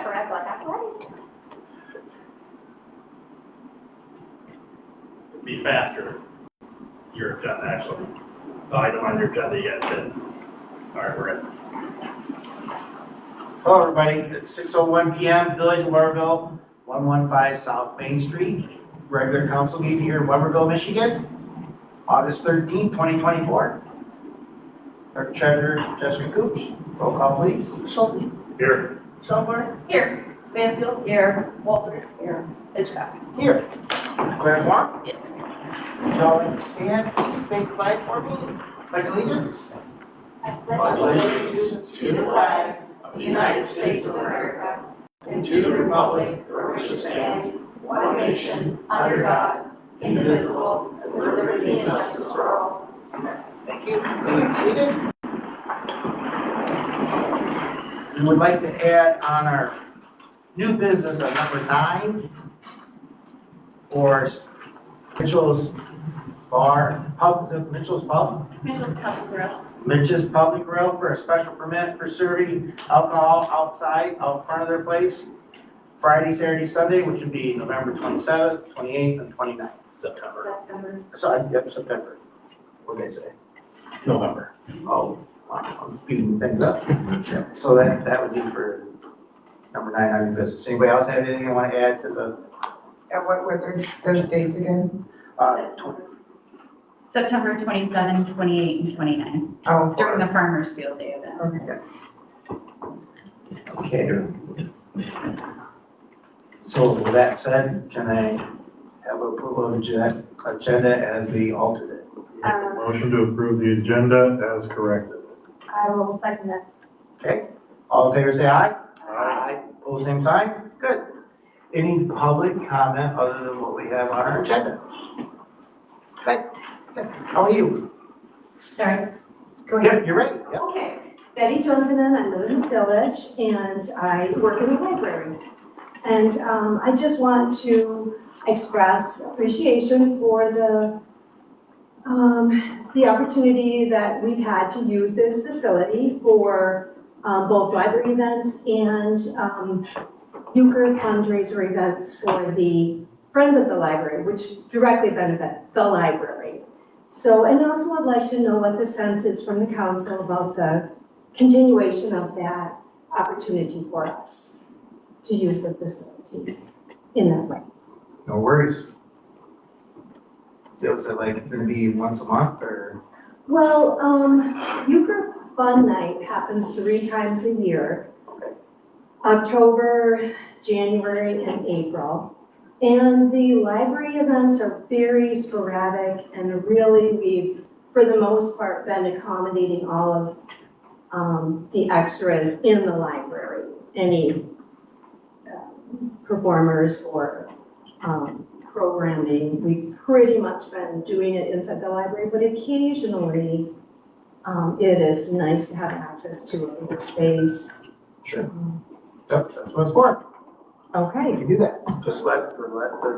Perez, that's right. Be faster. Your agenda, actually. The item on your agenda you guys did. All right, we're in. Hello, everybody. It's 6:01 PM, Village of Weberville, 115 South Main Street. Regular council meeting here in Weberville, Michigan, August 13th, 2024. Our treasurer, Jessica Cooch. Roll call, please. Schulte, Here. Schomburg, Here. Stanfield, Here. Walter, Hitchcock. Here. Claire Moore. Yes. Would y'all like to stand, please, face the flag for me? Pledge allegiance. Pledge allegiance to the flag of the United States of America and to the republic for which it stands, one nation, under God, indivisible, with liberty and justice for all. Thank you. Please be seated. We would like to add on our new business on number 9 for Mitchell's Bar, Pub, is it Mitchell's Pub? Mitchell's Pub Grill. Mitchell's Public Grill for a special permit for serving alcohol outside, out front of their place, Friday, Saturday, Sunday, which would be November 27th, 28th, and 29th. September. Sorry, yep, September. What did I say? November. Oh, wow, I'm speeding things up. So that would be for number 9 on your business. Anybody else have anything you want to add to the, And what were those dates again? 20? September 27, 28, and 29, Oh, during the Farmers Field Day event. Okay. So with that said, can I have approval of the agenda as we altered it? Motion to approve the agenda as corrected. I will second that. Okay, all in favor say aye. Aye. Pose same sign, good. Any public comment other than what we have on our agenda? Okay, yes, how are you? Sorry. Go ahead. Yep, you're ready, yep. Okay. Betty Johnson, I live in the village and I work in the library. And I just want to express appreciation for the opportunity that we've had to use this facility for both library events and euchre fundraiser events for the Friends of the Library, which directly benefit the library. So, and also I'd like to know what the sense is from the council about the continuation of that opportunity for us to use the facility in that way. No worries. Was it like gonna be once a month or? Well, Euchre Fun Night happens 3 times a year. Okay. October, January, and April. And the library events are very sporadic and really we've, for the most part, been accommodating all of the extras in the library. Any performers or programming, we've pretty much been doing it inside the library, but occasionally it is nice to have access to a bigger space. Sure. That's what it's for. You Okay. can do that. Just let the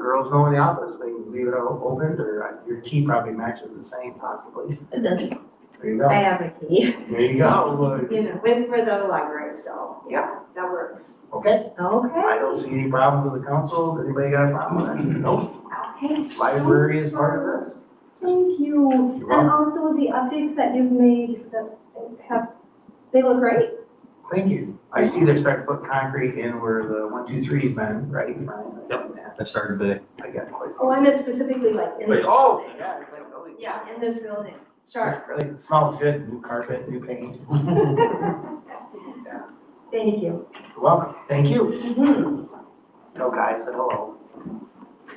girls know in the office, they can leave it open, or your key probably matches the same possibly. There you I go. have a key, There you go. you know, for the library, so yeah, that works. Okay, Okay. I don't see any problem with the council. Anybody got a problem with that? Nope. Okay. so- Library is part of this. Thank you. You're And welcome. also the updates that you've made that they look great. Thank you. I see they're starting to put concrete in where the 1, 2, 3's been, right? Yep. That started today. I got quite. Oh, I meant specifically like in this. Oh, yeah, it's like, oh, Yeah, in this building. Sure. Really, it smells good. New carpet, new paint. Thank you. You're welcome. Thank you. Mhm. No guy said hello.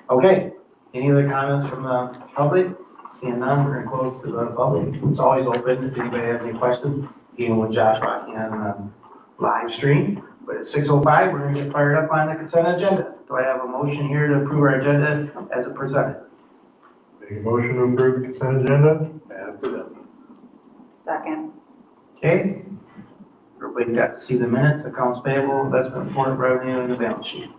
Okay, any other comments from the public? Seeing none, we're gonna close to the public. It's always open if anybody has any questions, even with Josh walking on live stream. But at 6:05, we're gonna get fired up on the consent agenda. Do I have a motion here to approve our agenda as it presented? Make a motion to approve the consent agenda as presented. Second. Okay? Everybody got to see the minutes, accounts payable, investment report, revenue, and the balance sheet.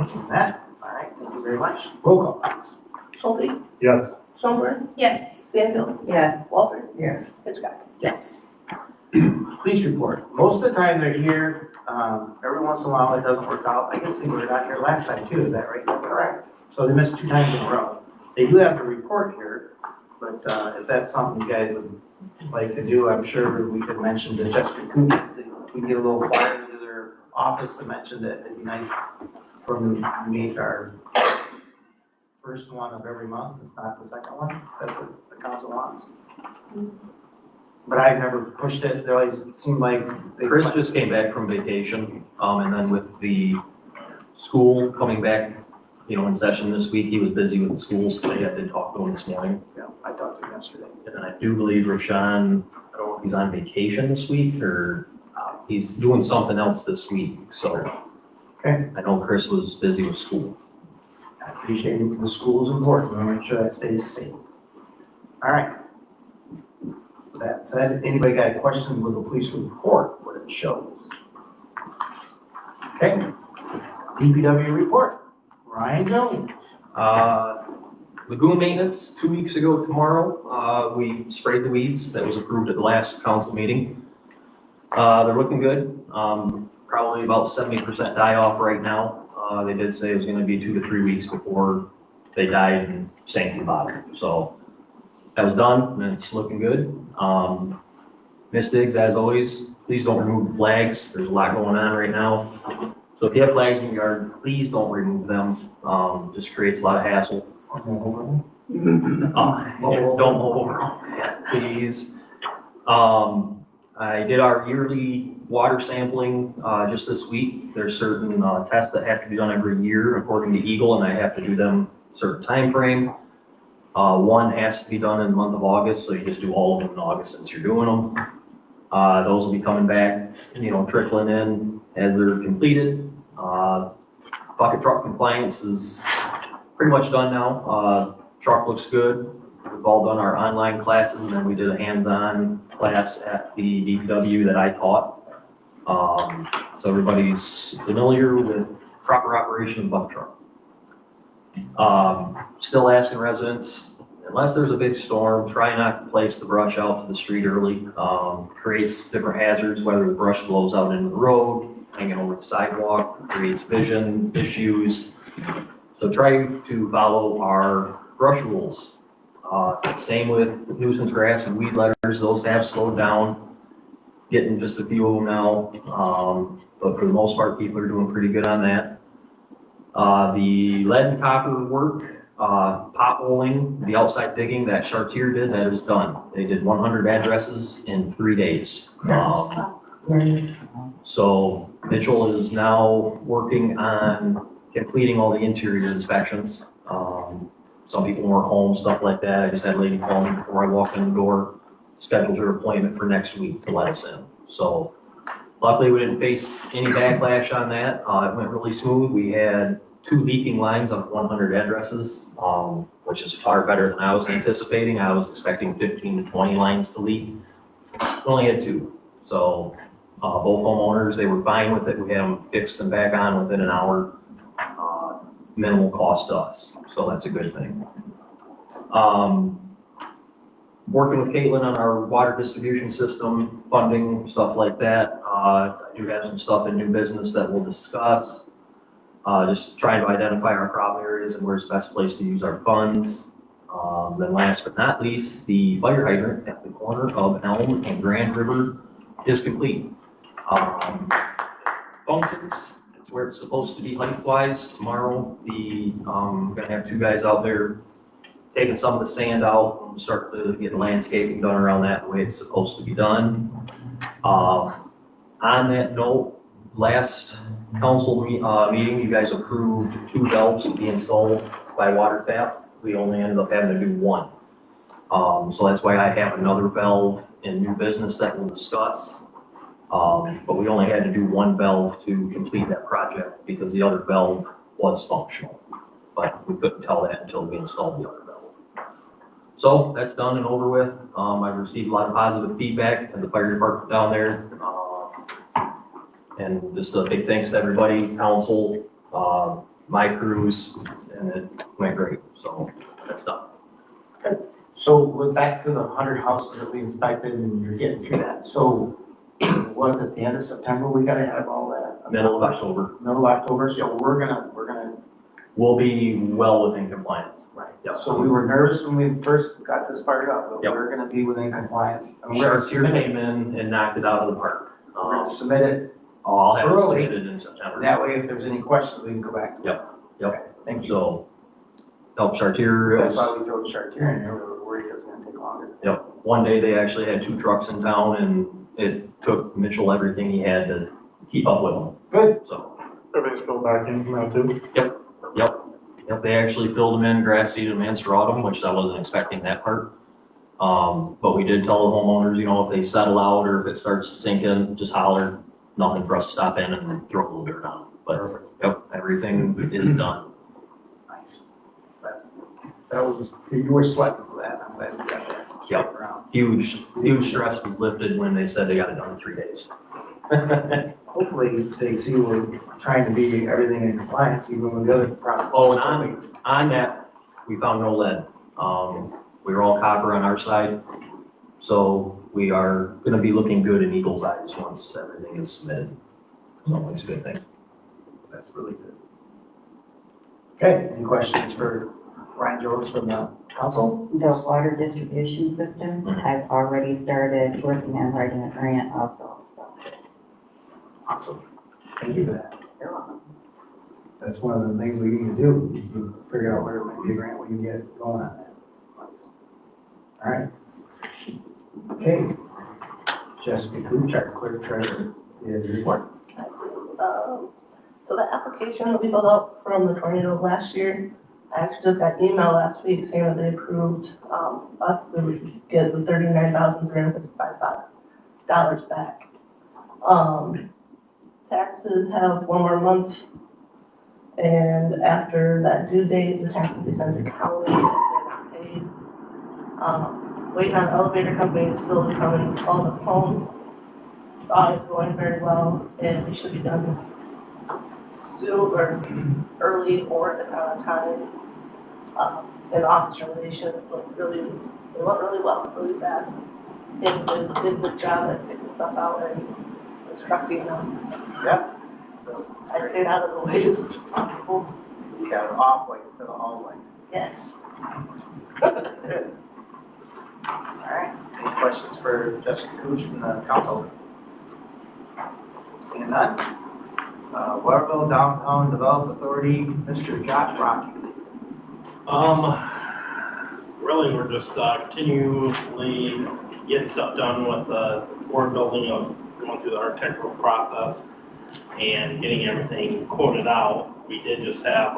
Seen that? All right, thank you very much. Roll call, please. Schulte, Yes. Schomburg, Yes. Stanfield, Yes. Walter, Yes. Hitchcock. Yes. Police report. Most of the time they're here, every once in a while it doesn't work out. I guess they were not here last time too, is that right? Correct. So they missed 2 times in a row. They do have the report here, but if that's something you guys would like to do, I'm sure we could mention to Jessica Cooper. We get a little flyer into their office to mention that it'd be nice for them to meet our first one of every month. It's not the second one. That's what the council wants. But I've never pushed it. They always seem like they. Chris just came back from vacation, and then with the school coming back, in session this week, he was busy with the schools today. I did talk to him this morning. Yeah, I talked to him yesterday. And then I do believe Rashawn, I don't know if he's on vacation this week or he's doing something else this week. So Okay. I know Chris was busy with school. I appreciate it. The school is important. We want to make sure that stays safe. All right. With that said, anybody got a question with the police report, what it shows? Okay. DPW report. Ryan Jones. Lagoon maintenance, 2 weeks ago tomorrow, we sprayed the weeds. That was approved at the last council meeting. They're looking good. Probably about 70% die off right now. They did say it was gonna be 2 to 3 weeks before they died and sank to the bottom. So that was done and it's looking good. Mistigs, as always, please don't remove the flags. There's a lot going on right now. So if you have flags in your yard, please don't remove them. Just creates a lot of hassle. Don't mow over them, please. I did our yearly water sampling, just this week. There's certain, tests that have to be done every year according to Eagle, and I have to do them a certain time frame. One has to be done in the month of August, so you just do all of them in August since you're doing them. Those will be coming back, trickling in as they're completed. Bucket truck compliance is pretty much done now. Truck looks good. We've all done our online classes, and then we did a hands-on class at the DPW that I taught. So everybody's familiar with proper operation of bucket truck. Still asking residents, unless there's a big storm, try not to place the brush out to the street early. Creates different hazards, whether the brush blows out into the road, hanging over the sidewalk, creates vision issues. So try to follow our brush rules. Same with nuisance grass and weed letters, those have slowed down. Getting just a few of them now, but for the most part, people are doing pretty good on that. The lead and copper work, potholing, the outside digging that Chartier did, that is done. They did 100 addresses in 3 days. So Mitchell is now working on completing all the interior inspections. Some people weren't home, stuff like that. I just had a lady call me before I walked in the door, scheduled her appointment for next week to let us in. So luckily we didn't face any backlash on that. It went really smooth. We had 2 leaking lines on 100 addresses, which is far better than I was anticipating. I was expecting 15 to 20 lines to leak. We only had 2. So both homeowners, they were fine with it. We had them fixed and back on within an hour. Minimal cost to us, so that's a good thing. Working with Caitlin on our water distribution system, funding, stuff like that. I do have some stuff in new business that we'll discuss. Just trying to identify our problem areas and where's the best place to use our funds. Then last but not least, the fire hydrant at the corner of Elm and Grand River is complete. Functions, it's where it's supposed to be height-wise. Tomorrow, I'm gonna have 2 guys out there taking some of the sand out and start to get landscaping done around that the way it's supposed to be done. On that note, last council meeting, you guys approved 2 valves to be installed by water tap. We only ended up having to do 1. So that's why I have another valve in new business that we'll discuss. But we only had to do 1 valve to complete that project because the other valve was functional. But we couldn't tell that until we installed the other valve. So that's done and over with. I've received a lot of positive feedback at the fire department down there. And just a big thanks to everybody, council, my crews, and it went great. So that's done. So we're back to the 100 houses that we inspected and you're getting through that. So it was at the end of September, we gotta have all that. Middle of October. Middle of October, so we're gonna, We'll be well within compliance. right. Yep. So we were nervous when we first got this fired up, but Yep. we're gonna be within compliance. And we're gonna Chartier submit it, came in and knocked it out of the park. we're gonna submit it, I'll have it Early. submitted in September. that way if there's any questions, we can go back to it. Yep. Okay, thank you. So, help Chartier. That's why we throw the Chartier in there, we were worried it was gonna take longer. One day they actually had 2 trucks in town and it took Mitchell everything he had to keep up with them. Good. So, Everything's filled back in from that too? yep, they actually filled them in, grass seeded them and strawed them, which I wasn't expecting that part. But we did tell the homeowners, you know, if they settle out or if it starts sinking, just holler. Nothing for us to stop in and throw a little dirt on. But, yep, everything is done. Nice. That was, you were sweating for that, I'm glad we got that. Yep. Around. Huge stress was lifted when they said they got it done in 3 days. Hopefully, they see we're trying to be everything in compliance, even with the other process. Oh, and on that, we found no lead. We were all copper on our side. So we are gonna be looking good in Eagle's eyes once everything is submitted. So it's a good thing. That's really good. Okay, any questions for Ryan Jones from the council? The water distribution system, I've already started working on writing a grant also, so. Awesome. Thank you for that. You're welcome. That's one of the things we need to do, you figure out where maybe a grant we can get going on that. All right. Okay. Jessica Cooch, our clerk treasurer, is your report. So the application that we filled out from the tornado last year, I actually just got email last week saying that they approved, us to get the $39,355 back. Taxes have 1 more month, and after that due date, the taxes will be sent to county if they're not paid. Waiting on the elevator company still to come and install the phone. The audit's going very well, and we should be done soon or early or on time. And office relations went really well, really fast. And did a good job at picking stuff out and instructing them. Yep. I stayed out of the way as much as possible. You got an off white instead of all white. Yes. Good. All right, any questions for Jessica Cooch from the council? Seeing none. Waterville Downtown Development Authority, Mr. Josh Rocky. Really, we're just continually getting stuff done with the Ford building of going through the architectural process and getting everything quoted out. We did just have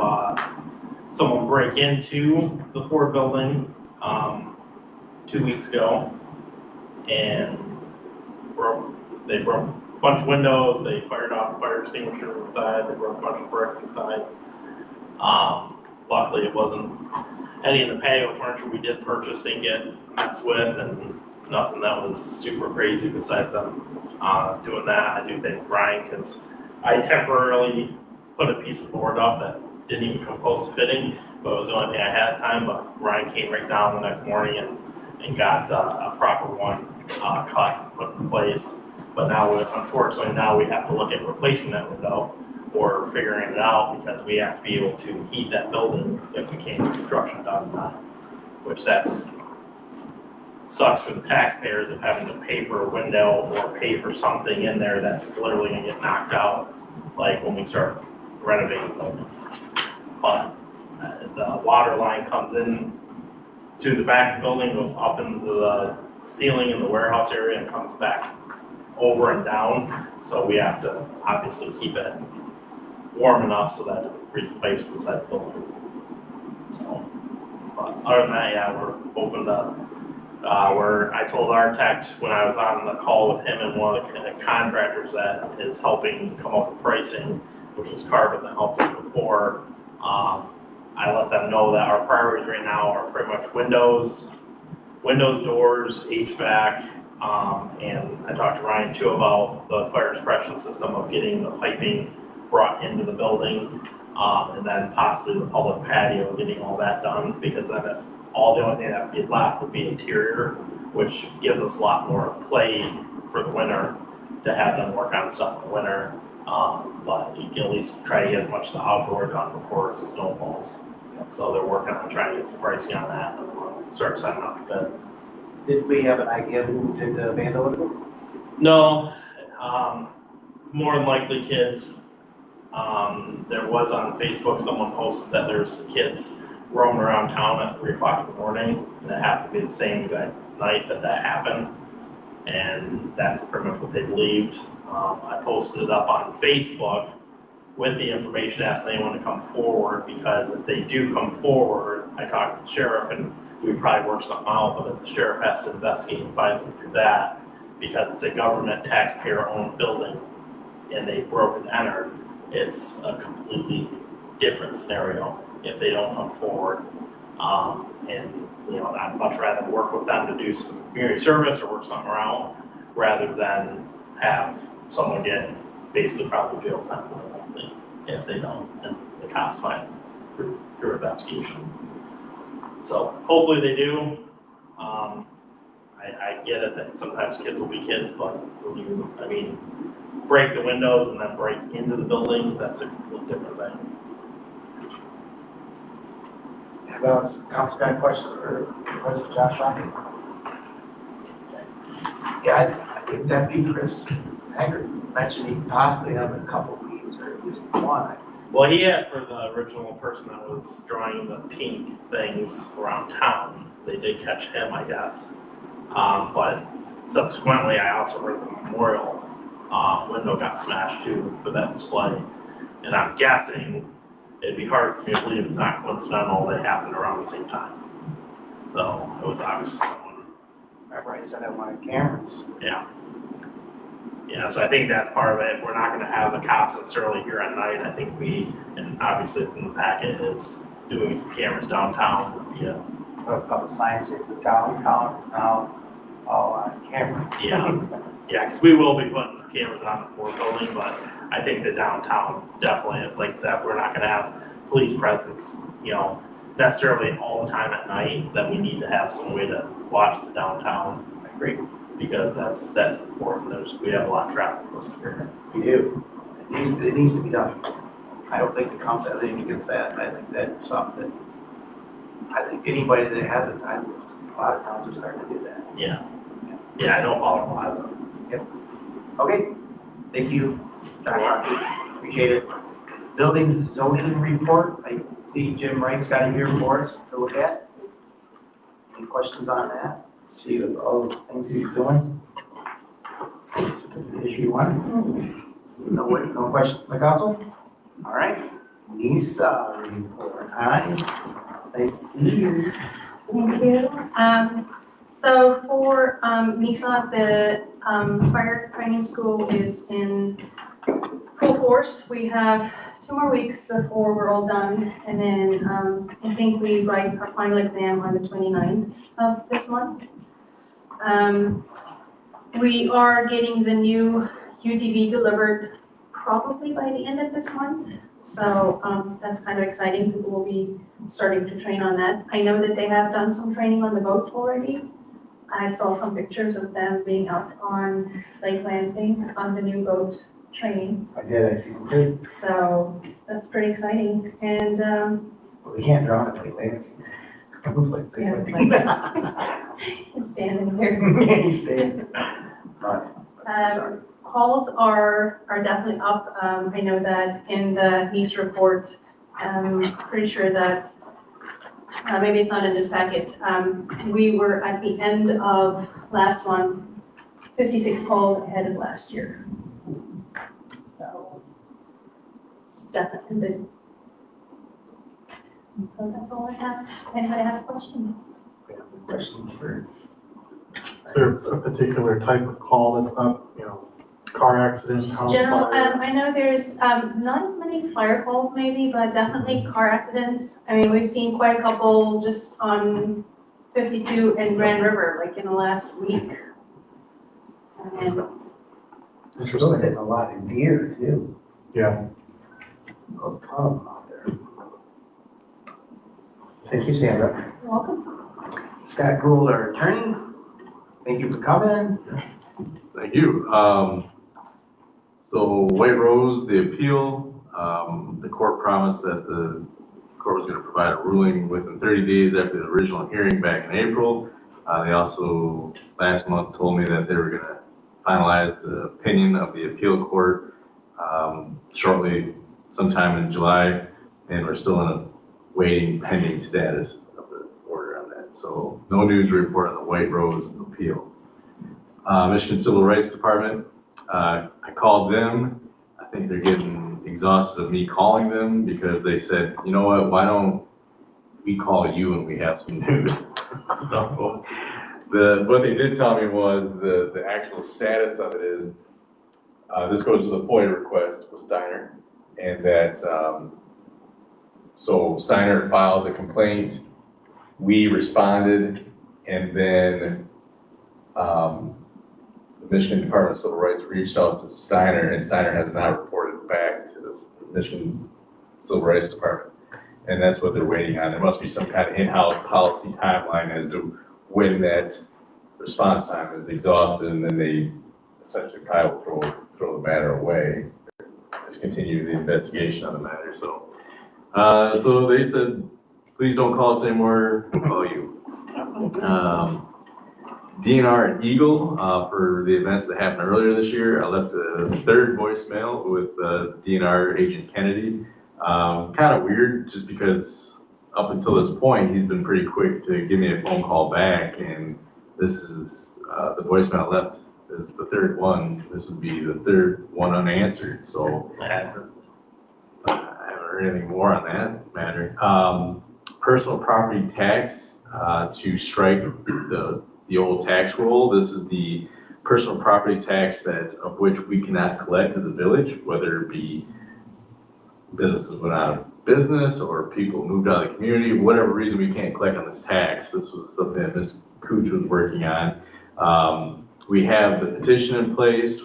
someone break into the Ford building 2 weeks ago, and they broke a bunch of windows, they fired off fire extinguishers inside, they broke a bunch of bricks inside. Luckily, it wasn't any of the patio furniture we did purchase didn't get messed with, and nothing that was super crazy besides them doing that. I do thank Ryan, because I temporarily put a piece of board up that didn't even come close to fitting, but it was the only thing I had at the time. But Ryan came right down the next morning and got a proper one cut and put in place. But now, unfortunately, now we have to look at replacing that window or figuring it out, because we have to be able to heat that building if we can't get construction done, which sucks for the taxpayers of having to pay for a window or pay for something in there that's literally gonna get knocked out, like when we start renovating the building. But the water line comes in to the back of the building, goes up into the ceiling in the warehouse area and comes back over and down. So we have to obviously keep it warm enough so that it doesn't freeze the pipes inside the building. So, but other than that, yeah, we're open to, I told the architect when I was on the call with him and one of the contractors that is helping come up with pricing, which was Carbon that helped us before, I let them know that our priorities right now are pretty much windows, doors, HVAC, and I talked to Ryan too about the fire suppression system of getting the piping brought into the building, and then possibly the public patio, getting all that done, because then if all the only thing that would be left would be interior, which gives us a lot more play for the winter, to have them work on stuff in the winter. But you can at least try to get as much of the outdoor done before snow falls. So they're working on trying to get some pricing on that, and we'll start setting up the bid. Did we have an idea who did the vandalism? No, more than likely kids. There was on Facebook, someone posted that there's kids roaming around town at 3 o'clock in the morning, and it happened to be the same exact night that happened. And that's pretty much what they believed. I posted it up on Facebook with the information, asking anyone to come forward, because if they do come forward, I talked to the sheriff and we probably work something out, but if the sheriff has to investigate and find them through that, because it's a government taxpayer-owned building and they broke and entered, it's a completely different scenario if they don't come forward. And, you know, I'd much rather work with them to do some community service or work something around, rather than have someone get basically probably jail time if they don't, and the cops find through investigation. So hopefully they do. I get it that sometimes kids will be kids, but when you, break the windows and then break into the building, that's a completely different thing. Council got a question for Josh Rocket? Yeah, I think Deputy Chris Haggard mentioned he possibly have a couple leads, or at least one. Well, he had, for the original person that was drawing the pink things around town, they did catch him, I guess. But subsequently, I also heard the memorial window got smashed too for that display. And I'm guessing it'd be hard for me to believe it's not coincidental that it happened around the same time. So it was obviously someone. Remember I said I wanted cameras. Yeah. Yeah, so I think that's part of it. We're not gonna have the cops necessarily here at night. I think and obviously it's in the packet, is doing some cameras downtown. Yeah. Put a couple signs that the downtown is now all on camera. Yeah, because we will be putting cameras on the Ford building, but I think the downtown definitely, like I said, we're not gonna have police presence, necessarily all the time at night, that we need to have some way to watch the downtown. I agree. Because that's important. We have a lot of traffic close here. We do. It needs to be done. I don't think the council has anything against that. I think that's something that, I think anybody that hasn't, a lot of towns are starting to do that. Yeah. Yeah, I know Fowler Plaza. Okay, thank you, Josh Rocket. Appreciate it. Building zoning report, I see Jim Wright's got it here for us to look at. Any questions on that? See all the things he's doing? Issue one? No question from the council? All right, Lisa, report. Hi, nice to see you. Thank you. So for NISA, the fire training school is in full force. We have 2 more weeks before we're all done, and then I think we write our final exam on the 29th of this month. We are getting the new UTV delivered probably by the end of this month. So that's kind of exciting. People will be starting to train on that. I know that they have done some training on the boat already. I saw some pictures of them being out on Lake Lansing on the new boat training. I did, I see them too. So that's pretty exciting. And Well, we can't drown it like this. It was like, it's standing here. He's staying. Sorry. Calls are definitely up. I know that in the NIST report, pretty sure that maybe it's not in this packet. We were at the end of last one, 56 calls ahead of last year. So it's definitely busy. So that's all I have. Anybody have questions? Questions for? Is there a particular type of call that's not, car accident, house General, fire? I know there's not as many fire calls maybe, but definitely car accidents. I mean, we've seen quite a couple just on 52 and Grand River, like in the last week. And There's still hitting a lot of deer too. Yeah. A ton of them out there. Thank you, Sandra. you're welcome. Scott Gould, our attorney. Thank you for coming. Thank you. So White Rose, the appeal, the court promised that the court was gonna provide a ruling within 30 days after the original hearing back in April. They also, last month, told me that they were gonna finalize the opinion of the appeal court, shortly, sometime in July, and we're still in a waiting pending status of the order on that. So no news to report on the White Rose appeal. Michigan Civil Rights Department, I called them. I think they're getting exhausted of me calling them because they said, you know what, why don't we call you when we have some news? So, what they did tell me was the actual status of it is, this goes to the FOIA request with Steiner, and that, so Steiner filed the complaint, we responded, and then, the Michigan Department of Civil Rights reached out to Steiner, and Steiner has not reported back to the Michigan Civil Rights Department. And that's what they're waiting on. There must be some kind of in-house policy timeline as to when that response time is exhausted, and then they essentially probably will throw the matter away, discontinue the investigation on the matter. So, so they said, please don't call us anymore, we'll call you. DNR and Eagle, for the events that happened earlier this year. I left a third voicemail with DNR Agent Kennedy. Kind of weird, just because up until this point, he's been pretty quick to give me a phone call back, and this is, the voicemail I left is the third one. This would be the third one unanswered, so I haven't heard anything more on that matter. Personal property tax, to strike the old tax roll. This is the personal property tax of which we cannot collect as a village, whether it be businesses went out of business or people moved out of the community, whatever reason we can't collect on this tax. This was something that Ms. Cooch was working on. We have the petition in place.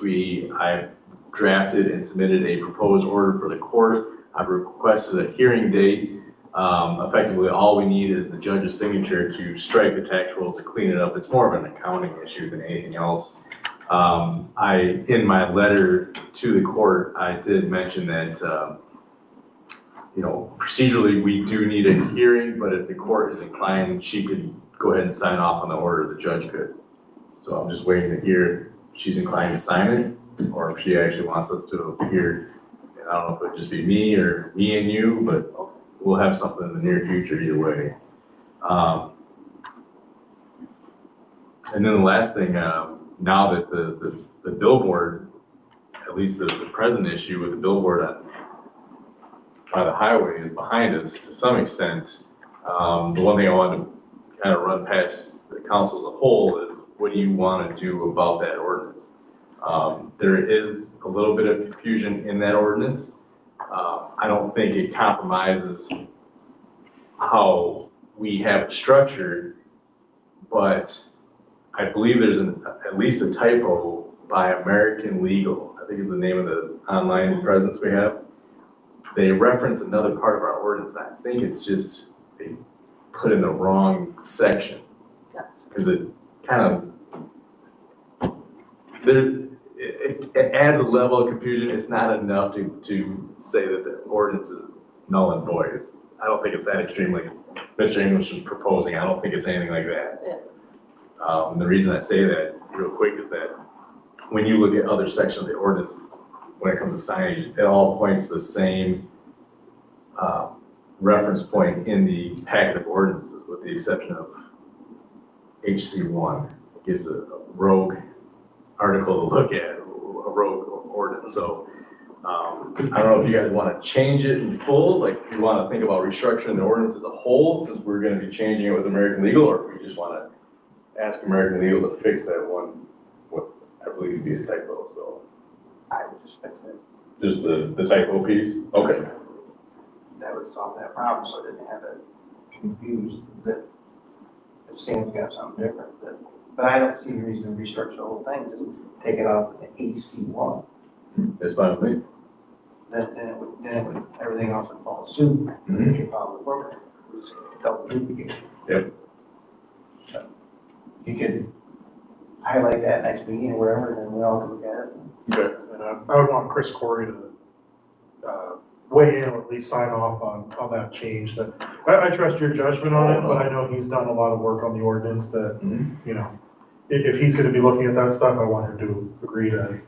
I've drafted and submitted a proposed order for the court. I've requested a hearing date. Effectively, all we need is the judge's signature to strike the tax rolls to clean it up. It's more of an accounting issue than anything else. In my letter to the court, I did mention that, procedurally, we do need a hearing, but if the court is inclined, she could go ahead and sign off on the order, the judge could. So I'm just waiting to hear if she's inclined to sign it, or if she actually wants us to appear. And I don't know if it would just be me or me and you, but we'll have something in the near future either way. And then the last thing, now that the billboard, at least the present issue with the billboard by the highway is behind us to some extent, the one thing I wanted to kind of run past the council as a whole is, what do you want to do about that ordinance? There is a little bit of confusion in that ordinance. I don't think it compromises how we have it structured, but I believe there's at least a typo by American Legal. I think is the name of the online presence we have. They reference another part of our ordinance. I think it's just they put in the wrong section, because it kind of it adds a level of confusion. It's not enough to say that the ordinance is null and void. I don't think it's that extremely, Mr. English is proposing, I don't think it's anything like that. Yeah. The reason I say that real quick is that when you look at other sections of the ordinance, when it comes to signage, it all points to the same reference point in the packet of ordinances, with the exception of HC1. It gives a rogue article to look at, a rogue ordinance. So I don't know if you guys want to change it in full, like if you want to think about restructuring the ordinance as a whole, since we're going to be changing it with American Legal, or if we just want to ask American Legal to fix that one, what I believe would be a typo. So I would just fix it. just the typo piece? Okay. That would solve that problem, so I didn't have it confused that it seems to have something different. But I don't see a reason to restructure the whole thing, just take it off the HC1. That's fine with me. Then everything else would follow suit. Mhm. If you follow the program, it was double duplicate. Yep. You could highlight that next meeting or whatever, and then we all can look at it. Okay. And I would want Chris Corey to weigh in or at least sign off on that change. That I trust your judgment on it, but I know he's done a lot of work on the ordinance that, you know, if he's gonna be looking at that stuff, I want him to agree to.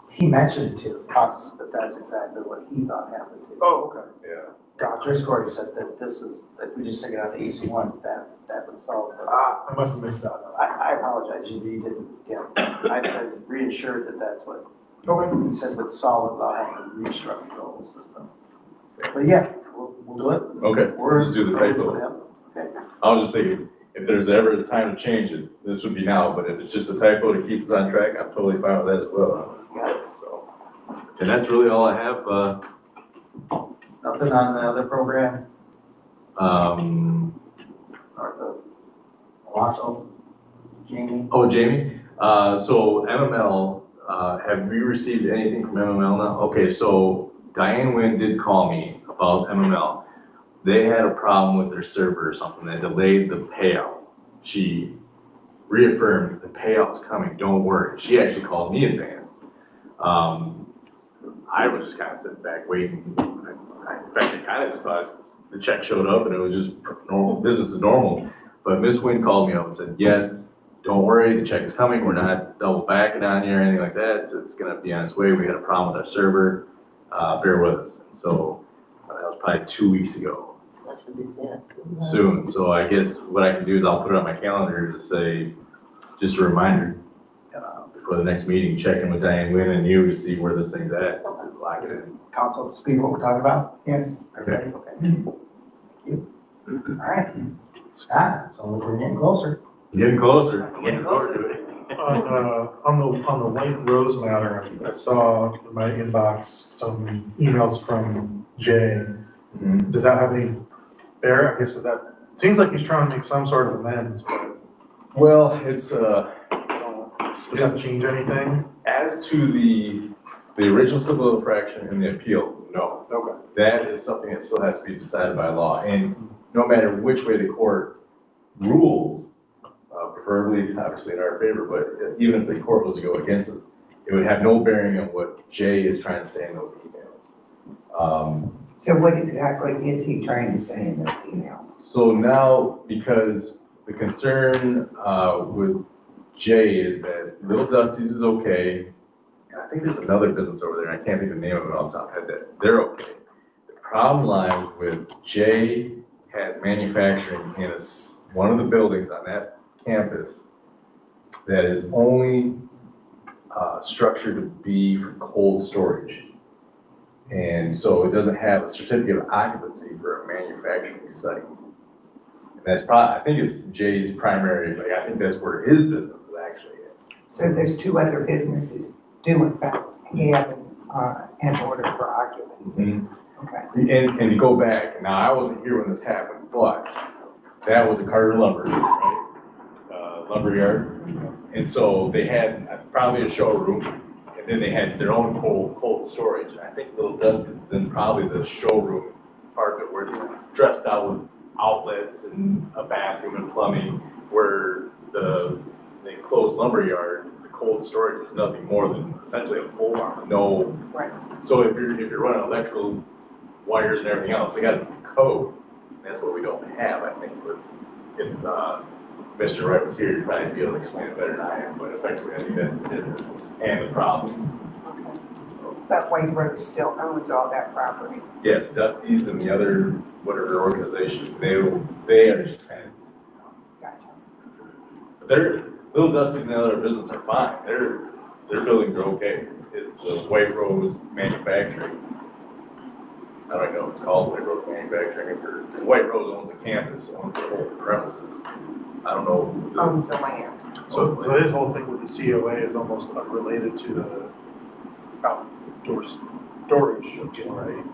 He mentioned to us that that's exactly what he thought happened too. Oh, okay. Yeah. Chris Corey said that this is, if we just take it out the AC one, that would solve it. I must have missed that. I apologize, you didn't, yeah, I've been reassured that that's what, he said would solve it without having to restructure the whole system. But yeah, we'll do it. Okay, we'll just do the typo. Okay. I was just thinking, if there's ever a time to change it, this would be now, but if it's just a typo to keep us on track, I'm totally fine with that as well. Got it. So, and that's really all I have, Nothing on the other program, or the Owasso, Jamie? oh, Jamie, so MML, have we received anything from MML now? Okay, so Diane Nguyen did call me about MML. They had a problem with their server or something, they delayed the payout. She reaffirmed the payout's coming, don't worry. She actually called me in advance. I was just kind of sitting back waiting. In fact, I kind of just thought the check showed up and it was just normal, business as normal. But Miss Nguyen called me up and said, yes, don't worry, the check is coming, we're not double backing on you or anything like that. It's gonna be on its way, we had a problem with our server, bear with us. So that was probably 2 weeks ago. That should be Soon, so I guess what I can do is I'll put it on my calendar to say, just a reminder, before the next meeting, check in with Diane Nguyen and you to see where this thing's at, to lock it in. Council, speak what we're talking about? Yes. Okay. Okay. Thank you. All right. Scott, so we're getting closer. Getting closer. I'm looking forward to it. On the White Rose matter, I saw in my inbox some emails from Jay. Mhm. Does that have any bear? I guess that, seems like he's trying to make some sort of amends, but Well, it's, does that change anything? as to the original civil infraction and the appeal, no. Okay. That is something that still has to be decided by law, and no matter which way the court rules, preferably, obviously in our favor, but even if the court was to go against us, it would have no bearing on what Jay is trying to say in those emails. So what exactly is he trying to say in those emails? So now, because the concern with Jay is that Little Dusty's is okay, and I think there's another business over there, I can't think of the name of it off the top of my head, that they're okay. The problem lies with Jay has manufacturing in one of the buildings on that campus that is only structured to be for cold storage. And so it doesn't have a certificate of occupancy for a manufacturing site. And that's probably, I think it's Jay's primary, like, I think that's where his business is actually at. So there's two other businesses do in fact have an order for occupancy. Okay. And to go back, now I wasn't here when this happened, but that was a Carter Lumber, right? Lumberyard. And so they had probably a showroom, and then they had their own cold storage. And I think Little Dusty's then probably the showroom part of it, where it's dressed out with outlets and a bathroom and plumbing, where the enclosed lumberyard, the cold storage was nothing more than essentially a pole barn, no. Right. So if you're running electrical wires and everything else, they got a code. That's what we don't have, I think, but if, Mr. Wright was here, he'd probably be able to explain it better than I am, but effectively, I think that's the business and the problem. But White Rose still owns all that property. Yes, Dusty's and the other, whatever organization, they are just tenants. Gotcha. But Little Dusty's and the other business are fine, their buildings are okay. It's the White Rose Manufacturing. I don't know if it's called White Rose Manufacturing, because White Rose owns the campus, owns the whole premises. I don't know. Owns the land. So his whole thing with the COA is almost unrelated to the outdoor storage, right?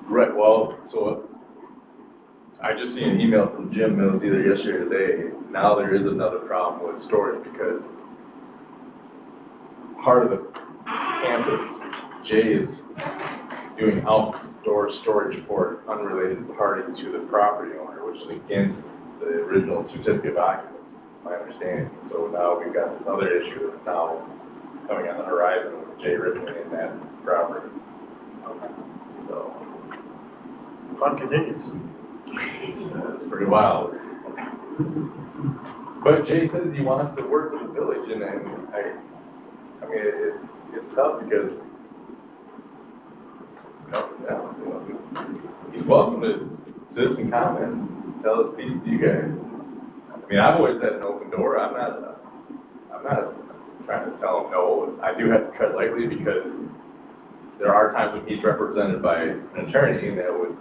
Right, well, so I just seen an email from Jim Mills either yesterday or today. Now there is another problem with storage because part of the campus, Jay is doing outdoor storage for an unrelated party to the property owner, which is against the original certificate of occupancy. my understanding. So now we've got this other issue that's now coming on the horizon with Jay Rippon in that property. So, Fun continues. it's pretty wild. But Jay says he wants to work with the village, and then I mean, it's tough because, he's welcome to citizen comment, tell his piece to you guys. I mean, I've always had an open door. I'm not trying to tell him no. I do have to tread lightly because there are times when he's represented by an attorney that would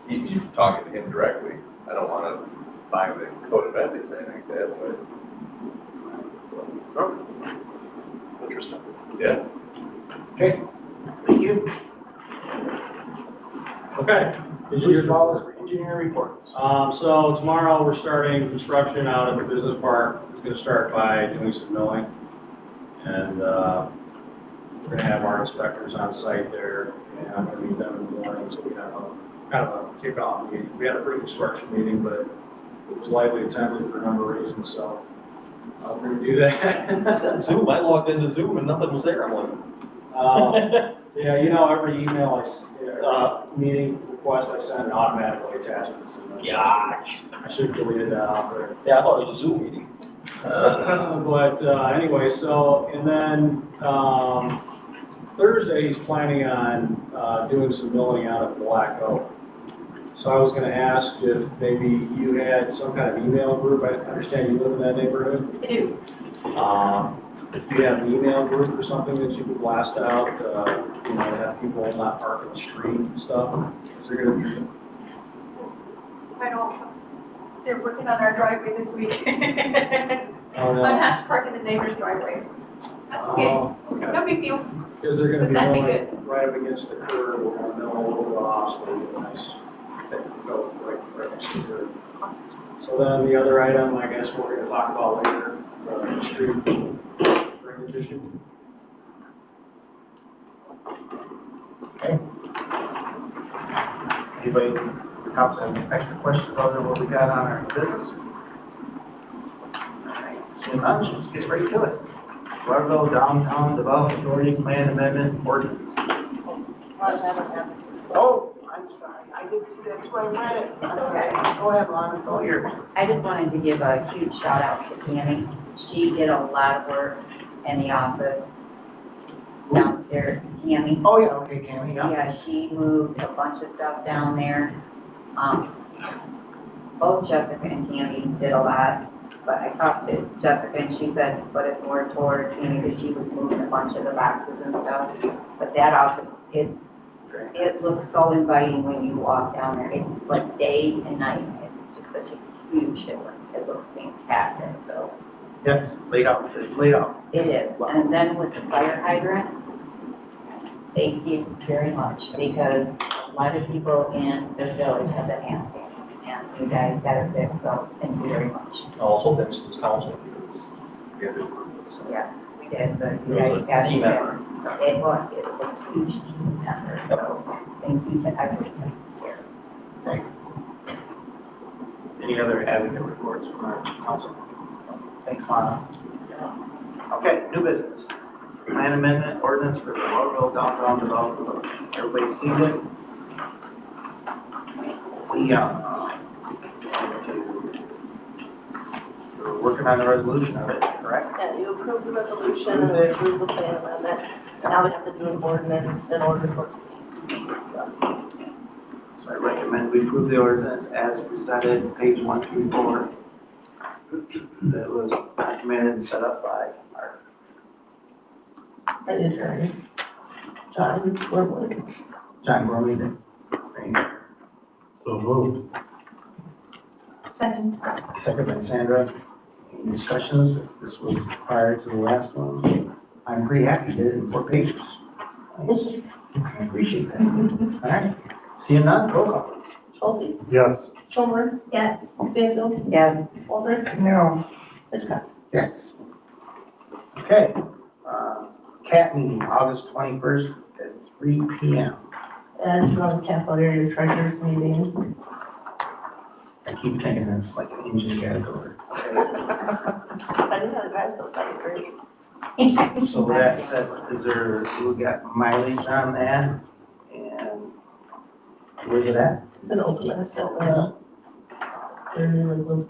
keep me from talking to him directly. I don't want to violate the code of ethics or anything like that, but. Interesting. Yeah. Okay, thank you. Okay. Bruce Wallace for engineering reports. So tomorrow, we're starting construction out at the business park. We're gonna start by doing some milling. And, we're gonna have our inspectors on site there, and I'm gonna meet them in the morning, so we have kind of a kickoff meeting. We had a pre-construction meeting, but it was lightly attended for a number of reasons, so we're gonna do that. That's on Zoom. I logged into Zoom and nothing was there. I'm like, Yeah, every email meeting request I send automatically attaches. gosh. I should have deleted that out there. Yeah, I thought it was a Zoom meeting. But anyway, so, and then Thursday, he's planning on doing some milling out at Black Oak. So I was gonna ask if maybe you had some kind of email group. I understand you live in that neighborhood. I do. If you have an email group or something that you could blast out, to have people not park in the street and stuff. Is there gonna be? Quite awesome. They're working on our driveway this week. Oh, no. I have to park in the neighbor's driveway. That's okay. Oh, okay. No big deal. Because they're gonna be That'd be going right up against the curb, we're gonna mill a little bit off, so it'll be nice. Go right next to the curb. So then the other item, I guess we're gonna talk about later, the street drainage issue. Okay. Anybody, have some extra questions other than what we got on our business? All right, seeing none, let's get right to it. Waterville Downtown Development Authority Plan Amendment Ordinance. Oh, I'm sorry, I didn't see that too, I read it. I'm sorry. Go ahead, Lon, it's all yours. I just wanted to give a huge shout out to Tammy. She did a lot of work in the office downstairs. Tammy. Oh, yeah, okay, Tammy, yeah. Yeah, she moved a bunch of stuff down there. Both Jessica and Tammy did a lot, but I talked to Jessica and she said to put it more toward Tammy because she was moving a bunch of the boxes and stuff. But that office, it looks so inviting when you walk down there. It's like day and night. It's just such a huge difference. It looks fantastic, so. Yes, laid out, it's laid out. It is, and then with the fire hydrant, thank you very much, because a lot of people in the village have been asking, and you guys got it fixed, so thank you very much. Also, thanks to this council because we had to approve it, so. Yes, we did, but you It was guys a got it team effort. fixed. So it was a huge team effort, so thank you to everyone here. Any other advocate reports from our council? Thanks, Lana. Okay, new business. Plan amendment ordinance for the Waterville Downtown Development. Everybody see it? We're working on the resolution of it, correct? Yeah, you approve the resolution and approve the plan amendment. Now we have to do an ordinance in order for it to be done. So I recommend we approve the ordinance as presented, page 134. That was documented and set up by our Right, attorney. John Wormwood. John Gorman. So moved. Second. Second by Sandra. Any discussions? This was prior to the last one. I'm pretty happy you did it in 4 pages. Nice. I appreciate that. All right. Seeing none, roll call please. Schulte. Yes. Schoenberg. Yes. Stanfield. Yes, Walter. No. Hitchcock. Yes. Okay. CAT meeting, August 21st at 3 p.m. And from Capital Area Treasurers meeting. I keep thinking it's like an engine caterpillar. I didn't know that was like great. So with that said, we got mileage on that, and where's it at? It's an ultimate, so, there's a little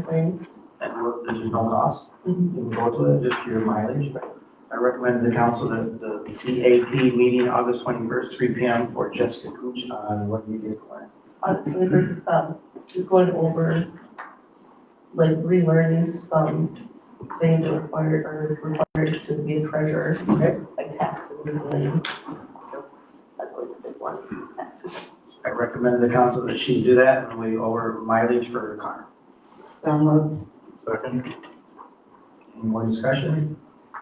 thing. And there's no cost, you can go to it, just your mileage. I recommend to the council that the CAT meeting August 21st, 3 PM for Jessica Cooch on what you get to learn. Honestly, just going over, like, relearning some things that are required to be a treasurer, like taxes and that's always a big one, taxes. I recommend to the council that she do that, and we over mileage for her car. Second? Any more discussion?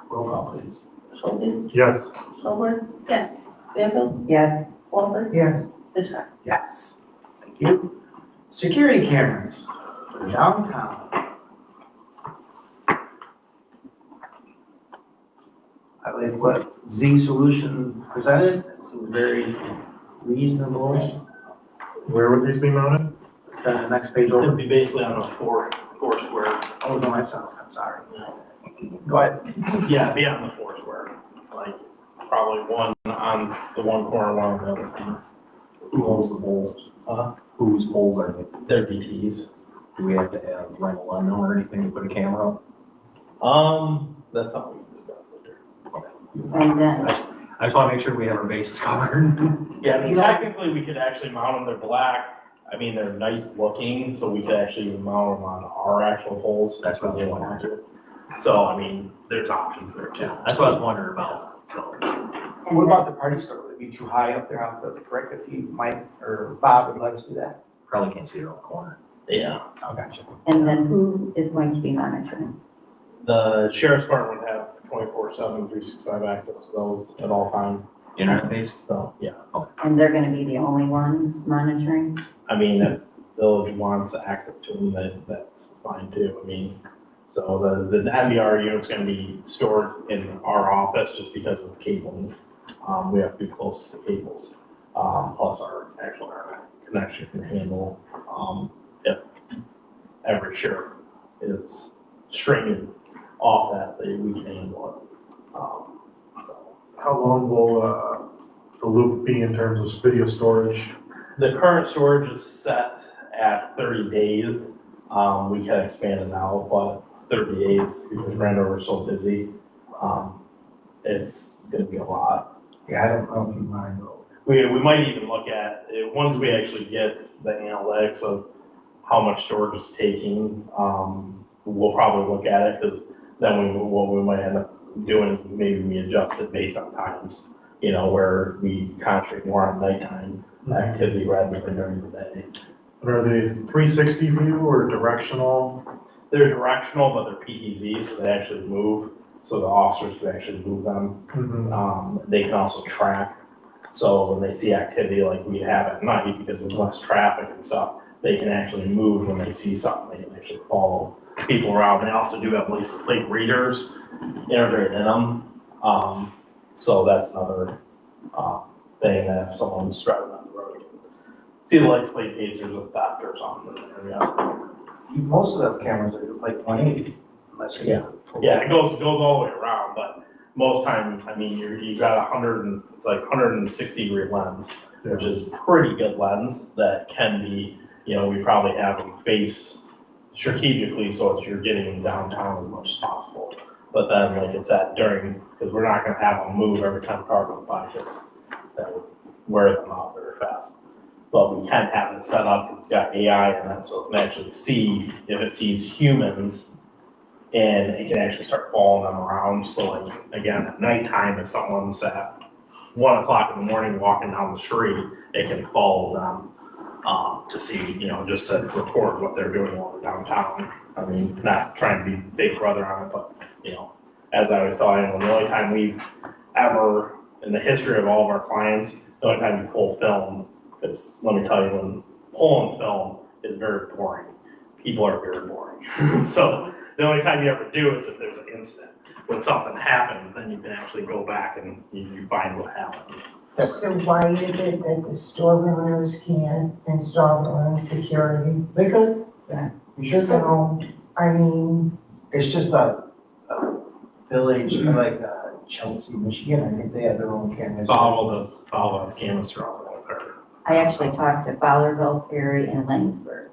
Roll call, please. Schultz, Yes. Schoenberg, Yes. Stanfield, Yes, Walter, Yes. Hitchcock. Yes. Thank you. Security cameras for downtown. I like what Z Solution presented, it seems very reasonable. Where would these be mounted? It's on the next page It'd over. be basically on a four square. Oh, no, I'm sorry. Go ahead. Yeah, be on the four square, like probably one on the one corner, one on the other corner. Who owns the poles? Whose poles are they? They're BTs. Do we have to have rental on them or anything to put a camera up? That's something we can discuss later. and then, I just wanna make sure we have our bases covered. Yeah, I mean, technically, we could actually mount them, they're black, I mean, they're nice looking, so we could actually mount them on our actual poles. That's what we they want to. So, I mean, there's options there too. That's what I was wondering about, so. and What then, about the party store? Would it be too high up there off the brick if you might, or Bob would let us do that? Probably can't see it around the corner. Yeah, Oh, gotcha. and then who is going to be monitoring? the sheriff's department would have 24/7, 365 access to those at all times, Internet based? so, yeah. And they're gonna be the only ones monitoring? I mean, if the village wants access to them, then that's fine too. I mean, so the MBR unit's gonna be stored in our office just because of the cabling. We have to be close to the cables, plus our actual internet connection can handle, if every sheriff is stringing off that, we can handle it. So. How long will, the loop be in terms of video storage? The current storage is set at 30 days. We can expand it out, but 30 days because Randover is so busy. It's gonna be a lot. Yeah, I don't know if you mind though. We might even look at, once we actually get the analytics of how much storage is taking, we'll probably look at it because then what we might end up doing is maybe we adjust it based on times, where we concentrate more on nighttime activity rather than during the day. And are they 360 view or directional? They're directional, but they're PTZ, so they actually move, so the officers can actually move them. They can also track, so when they see activity like we have at night, because there's less traffic and stuff, they can actually move when they see something, they can actually follow people around. They also do have license plate readers integrated in them, so that's another, thing that if someone's driving down the road, you can see the license plate gates, there's a theft or something in the area. Most of the cameras are like 180, unless you. Yeah, it goes all the way around, but most times, I mean, you got it's like 160 degree lens, which is pretty good lens that can be, we probably have them face strategically so that you're getting them downtown as much as possible. But then, like it's at because we're not gonna have them move every time a car goes by, because that would wear them out very fast. But we can have it set up, it's got AI in it, so it can actually see if it sees humans, and it can actually start following them around. So like, again, at nighttime, if someone's at 1 o'clock in the morning walking down the street, it can follow them, to see, just to record what they're doing while they're downtown. I mean, not trying to be big brother on it, but, as I was telling you, the only time we've ever, in the history of all of our clients, the only time we pull film, because let me tell you, when pulling film is very boring. People are very boring. So the only time you ever do is if there's an incident. When something happens, then you can actually go back and you find what happened. Yes. So why is it that the store owners can't install their own security? They could. Yeah. You sure could. So, I mean, It's just a village, like Chelsea, Michigan, I think they have their own cameras. Follow those cameras throughout the whole I actually talked to Fowlerville, Perry, and Langsford.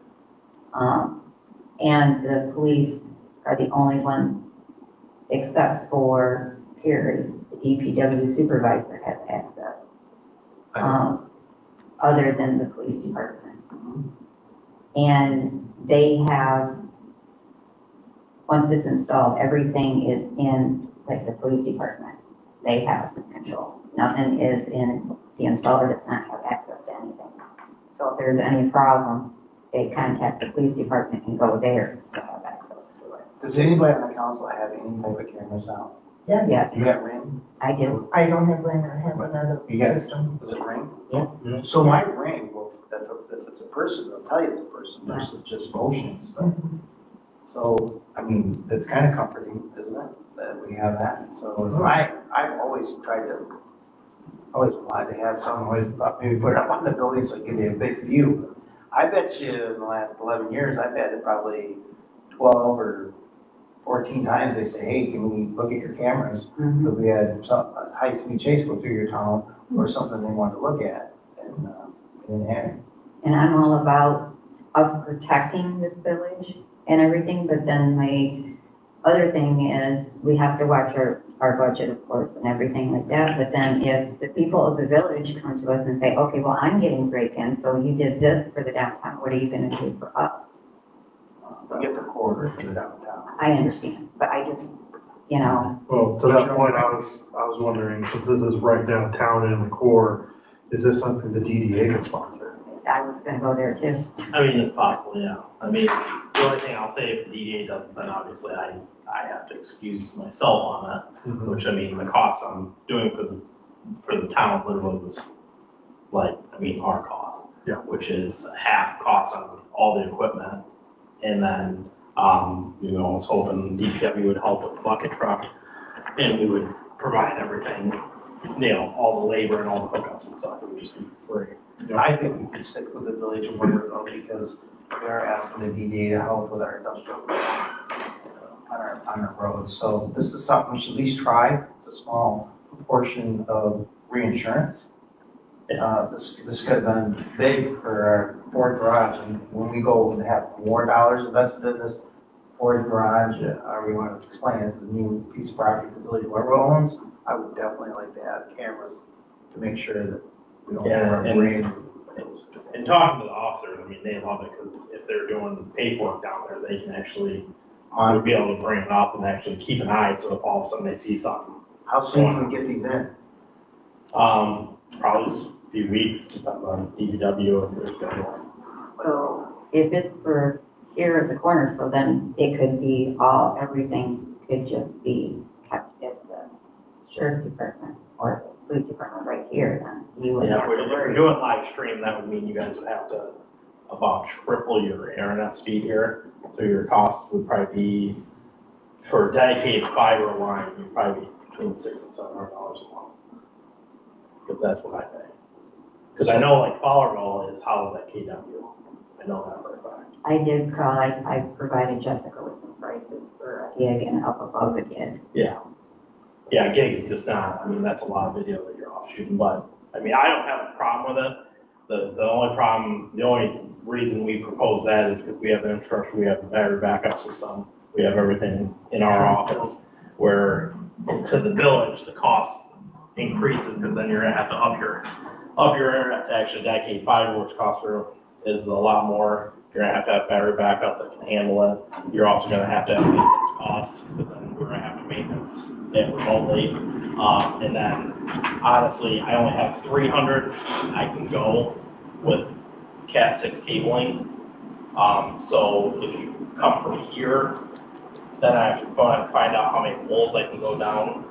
And the police are the only ones, except for Perry, the DPW supervisor has access, other than the police department. And they have, once it's installed, everything is in, like, the police department. They have control. Nothing is in, the installer does not have access to anything. So if there's any problem, they contact the police department and go there to have access to it. Does anybody on the council have any type of cameras now? yes, Yes, You got Ring? I do. I don't have Ring, I have another You got- system. Is it Ring? Yeah. So my Ring, well, if it's a person, they'll tell you it's a person versus just motions. But so, I mean, it's kind of comforting, isn't it, that we have that? So I've always tried to, always wanted to have some, always thought maybe put it up on the building so it give you a big view. I bet you in the last 11 years, I've had it probably 12 or 14 times. They say, hey, can we look at your cameras? Mhm. Because we had a high-speed chase go through your town or something they wanted to look at. And we didn't have it. And I'm all about us protecting this village and everything, but then my other thing is, we have to watch our budget, of course, and everything like that, but then if the people of the village come to us and say, okay, well, I'm getting break-in, so you did this for the downtown, what are you gonna do for us? We get the quarter for the downtown. I understand, but I just, you know, Well, to that point, I was wondering, since this is right downtown in the core, is this something the DDA could sponsor? I was gonna go there too. I mean, it's possible, yeah. I mean, the only thing I'll say, if the DDA doesn't, then obviously I have to excuse myself on that, which, I mean, the cost I'm doing for the town literally was like, I mean, our cost. Yeah. Which is half cost on all the equipment. And then, you know, I was hoping DPW would help with the bucket truck and we would provide everything, you know, all the labor and all the hookups and stuff, it would just be free. I think we can stick with the village of Waterville because we are asking the DDA to help with our industrial on our roads. So this is something we should at least try. It's a small portion of reinsurance. This could have been big for our Ford garage, and when we go and have more dollars invested in this Ford garage, or we want to explain it, the new piece of property the village of Waterville owns, I would definitely like to have cameras to make sure that we don't have our Yeah, brain. And talking to the officers, I mean, they love it because if they're doing paperwork down there, they can actually, would be able to bring it up and actually keep an eye, so if all of a sudden they see something. How soon can we get these in? Probably just a few weeks, depending on DPW and their schedule. So if it's for here at the corner, so then it could be everything could just be kept at the sheriff's department or the police department right here, then you would Yeah, have if to we're worry. doing live stream, that would mean you guys would have to about triple your internet speed here. So your cost would probably be, for a dedicated fiber line, you'd probably be between $600 and $700 a month. Because that's what I pay. Because I know like Fowlerville is housed at KW. I know that for a fact. I did call, I provided Jessica with some prices for a gig and up above a gig. Yeah. Yeah, gigs just not, I mean, that's a lot of video that you're off shooting, but, I mean, I don't have a problem with it. The only reason we propose that is because we have the infrastructure, we have the battery backup system, we have everything in our office, where to the village, the cost increases, because then you're gonna have to up your internet to actually dedicate fiber, which costs is a lot more. You're gonna have battery backup that can handle it. You're also gonna have maintenance costs, because then we're gonna have to maintenance it remotely. And then, honestly, I only have 300 I can go with Cat 6 cabling. So if you come from here, then I have to find out how many poles I can go down.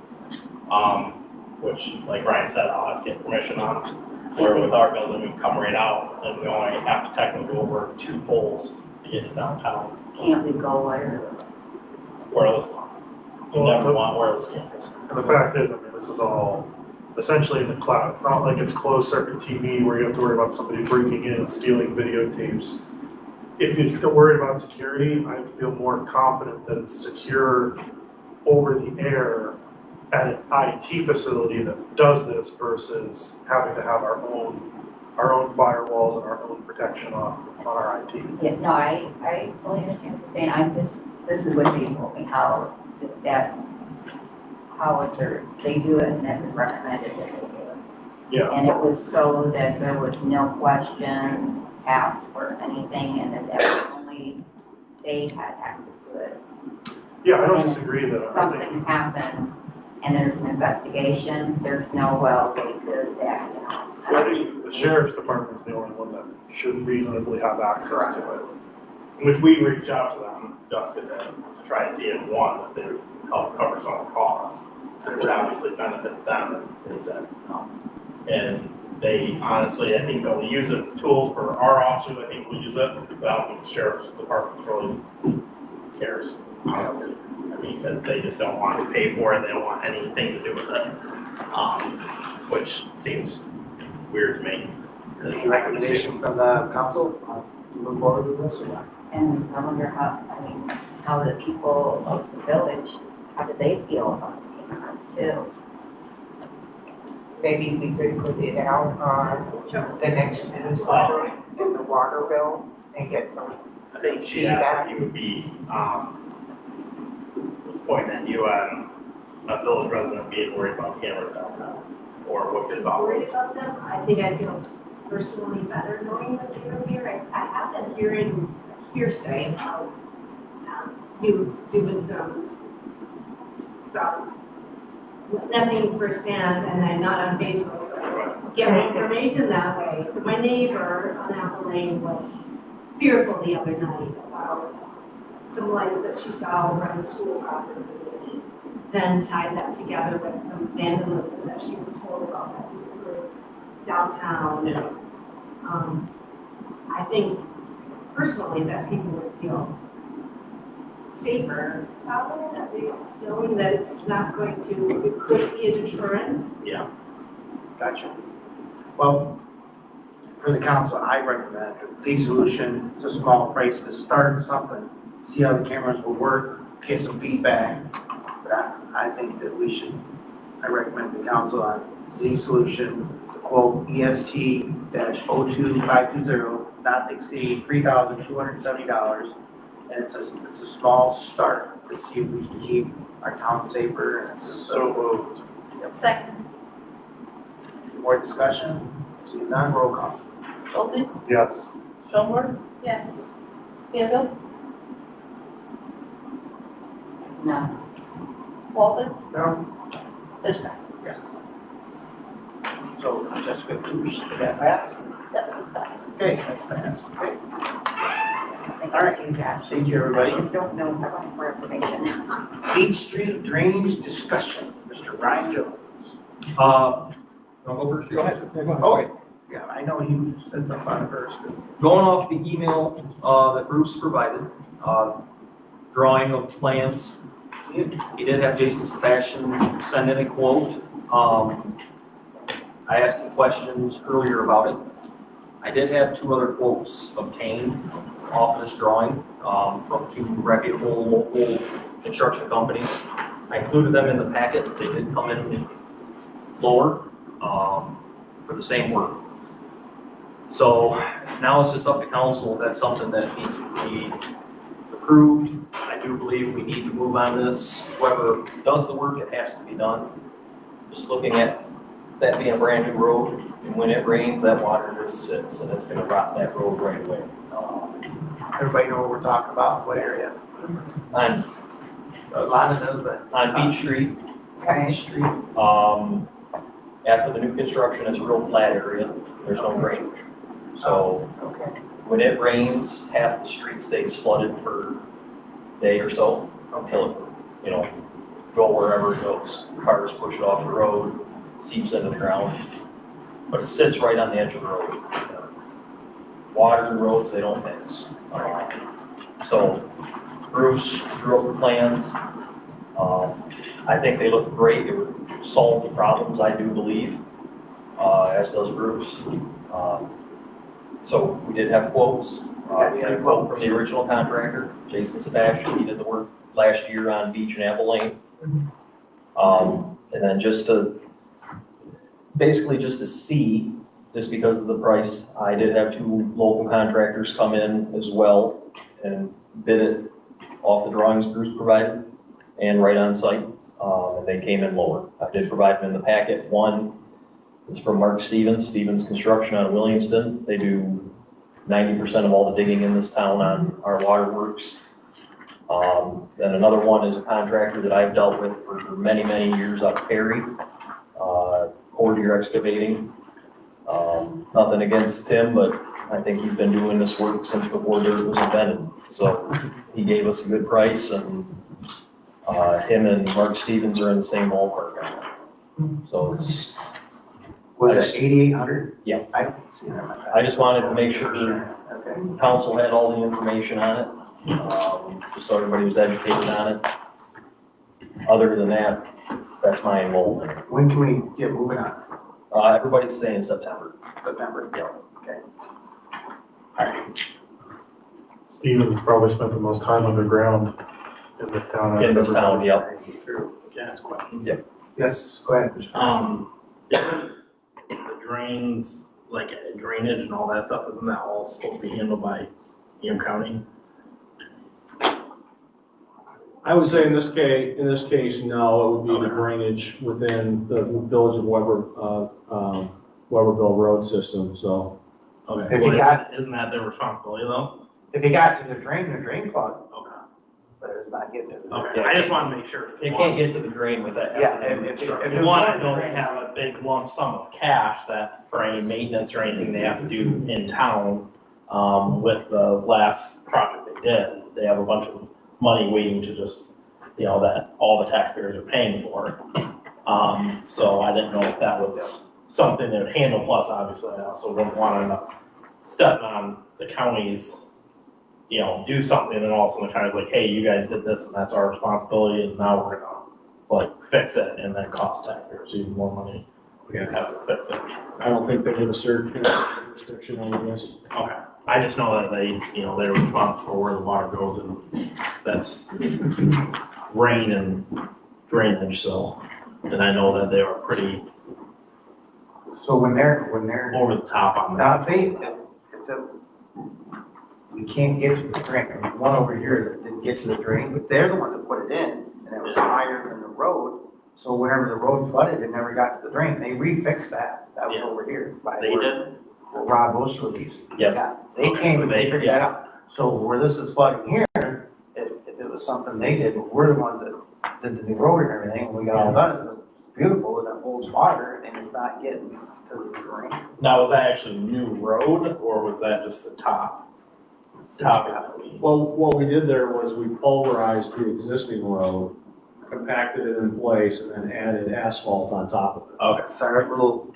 Which, like Ryan said, I'll have to get permission on. Where with our building, we can come right out, and we only have to technically go over 2 poles to get to downtown. Can't we go wireless? Wireless. You never want wireless cameras. And the fact is, I mean, this is all essentially in the cloud. It's not like it's closed circuit TV where you have to worry about somebody breaking in and stealing videotapes. If you're worried about security, I feel more confident that it's secure over the air at an IT facility that does this versus having to have our own firewalls and our own protection on our IT. Yeah, no, I fully understand what you're saying, this is what they told me, how that's, they do it and that was recommended that they do it. Yeah, And it was so that there was no questions asked or anything, and that was only they had access to it. yeah, I don't disagree that. If I think, something happens and there's an investigation, there's no, well, they could back it up. I think the sheriff's department's the only one that should reasonably have access to it. Which we reached out to them, Jessica did, to try to see if one, that they would help cover some of the costs. Because it obviously benefits them, is that, and they honestly, I think they'll use it as tools for our officers, I think we use it, but I don't think the sheriff's department really cares, honestly. I mean, because they just don't want to pay for it, they don't want anything to do with it, which seems weird to me. 'Cause Is the recommendation from the council to move forward with this or not? And I wonder how the people of the village, how do they feel about the cameras too? Maybe we could put it out on the next newsletter in the water bill and get some. I think she asked if you would be, was pointing at you and a village resident being worried about cameras downtown, or what good about Worried it. about them, I think I feel personally better knowing that they were here. I have been hearing hearsay about youths doing some stuff. Nothing firsthand, and I'm not on Facebook, so I don't get my information that way. So my neighbor on Apple Lane was fearful the other night about some lights that she saw over on the school property. Then tied that together with some vandalism that she was told about that was occurred downtown. Yeah. I think personally that people would feel safer about it, at least knowing that it's not going to, it could be a deterrent. Yeah. Gotcha. Well, for the council, I recommend Z Solution. It's a small price to start something, see how the cameras will work, get some feedback. But I think that I recommend the council on Z Solution, the quote EST-02520, not to exceed $3,270. And it's a small start to see if we can keep our town safer, and it's so moved. Second. more discussion. Seeing none, roll call. Bolton? Yes. Schoenberg? Yes. Stanfield? No. Walter? No. Fishback? Yes. So Jessica Cruz, did that pass? That was fast. Okay, that's passed. Okay. Thank All right. you, Josh. Thank you, everybody. I just don't know, I want more information. Beach Street drainage discussion, Mr. Brian Jones. Wanna go first? Go ahead. Yeah, go ahead. Oh, yeah, I know you said something on it first. Going off the email, that Bruce provided, drawing of plans, See it? he did have Jason Sebastian send in a quote. I asked him questions earlier about it. I did have 2 other quotes obtained off of this drawing, from 2 reputable local construction companies. I included them in the packet, they did come in lower, for the same work. So now it's just up to council, if that's something that needs to be approved. I do believe we need to move on this. Whoever does the work, it has to be done. Just looking at that being a brand new road, and when it rains, that water just sits, and it's gonna rot that road right away. Everybody know what we're talking about, what area? On, A lot of those, but. on Beach Street, Beach Street. after the new construction, it's a real flat area, there's no drainage. So Okay. when it rains, half the street stays flooded for a day or so until it, go wherever it goes. Cars push it off the road, seeps into the ground, but it sits right on the edge of the road. Water and roads, they don't mix. So Bruce drew up the plans. I think they look great. It would solve the problems, I do believe, as does Bruce. So we did have quotes. We had a quote from the original contractor, Jason Sebastian. He did the work last year on Beach and Apple Lane. And then basically just to see, just because of the price, I did have 2 local contractors come in as well and bid it off the drawings Bruce provided and right on site. And they came in lower. I did provide them in the packet. One is from Mark Stevens, Stevens Construction on Williamston. They do 90% of all the digging in this town on our waterworks. Then another one is a contractor that I've dealt with for many, many years up Perry, Cordier Excavating. Nothing against Tim, but I think he's been doing this work since before dirt was invented. So he gave us a good price, and him and Mark Stevens are in the same ballpark on it. So it's, Was it 8,800? Yeah. I don't see that. I just wanted to make sure Okay. council had all the information on it, just so everybody was educated on it. Other than that, that's my involvement. When can we get moving on? Everybody's saying September. September? Yeah. Okay. All right. Stevens has probably spent the most time underground in this town. In this town, yep. Yeah, it's question. Yes, go ahead. Mr. The drains, like drainage and all that stuff, isn't that all supposed to be handled by County? I would say in this case, no, it would be the drainage within the village of Weberville Road system, so. Okay. If you Well, got- isn't that their responsibility though? If you got to the drain plug, Okay. but it's not getting to the. Okay, I just want to make sure. It can't get to the drain with that. Yeah, if it One, was- I know they have a big lump sum of cash that for any maintenance or anything they have to do in town, with the last project they did, they have a bunch of money waiting to just, that all the taxpayers are paying for. So I didn't know if that was something they would handle, plus obviously I also wouldn't want to end up stepping on the county's, do something and all of a sudden the county's like, hey, you guys did this and that's our responsibility and now we're gonna fix it and then cost taxpayers even more money. We gotta have to fix it. I don't think they have a certain restriction on this. Okay, I just know that they, they're responsible for where the water goes and that's rain and drainage, so. And I know that they were pretty So when they're, over the top on that. now if we can't get to the drain, there's one over here that didn't get to the drain, but they're the ones that put it in, and it was higher than the road. So whenever the road flooded, it never got to the drain, they refixed that, that was Yeah. over here. by They where- did? where Rob Osterly's. Yes. Yeah, they Okay, came so and they- they figured that out. So where this is flooding here, if it was something they did, but we're the ones that did the new road and everything, and we got all done, it's beautiful, and it holds water, and it's not getting to the drain. Now, was that actually new road or was that just the top? Top of it? Well, what we did there was we pulverized the existing road, compacted it in place, and then added asphalt on top of it. Okay, Sorry, a little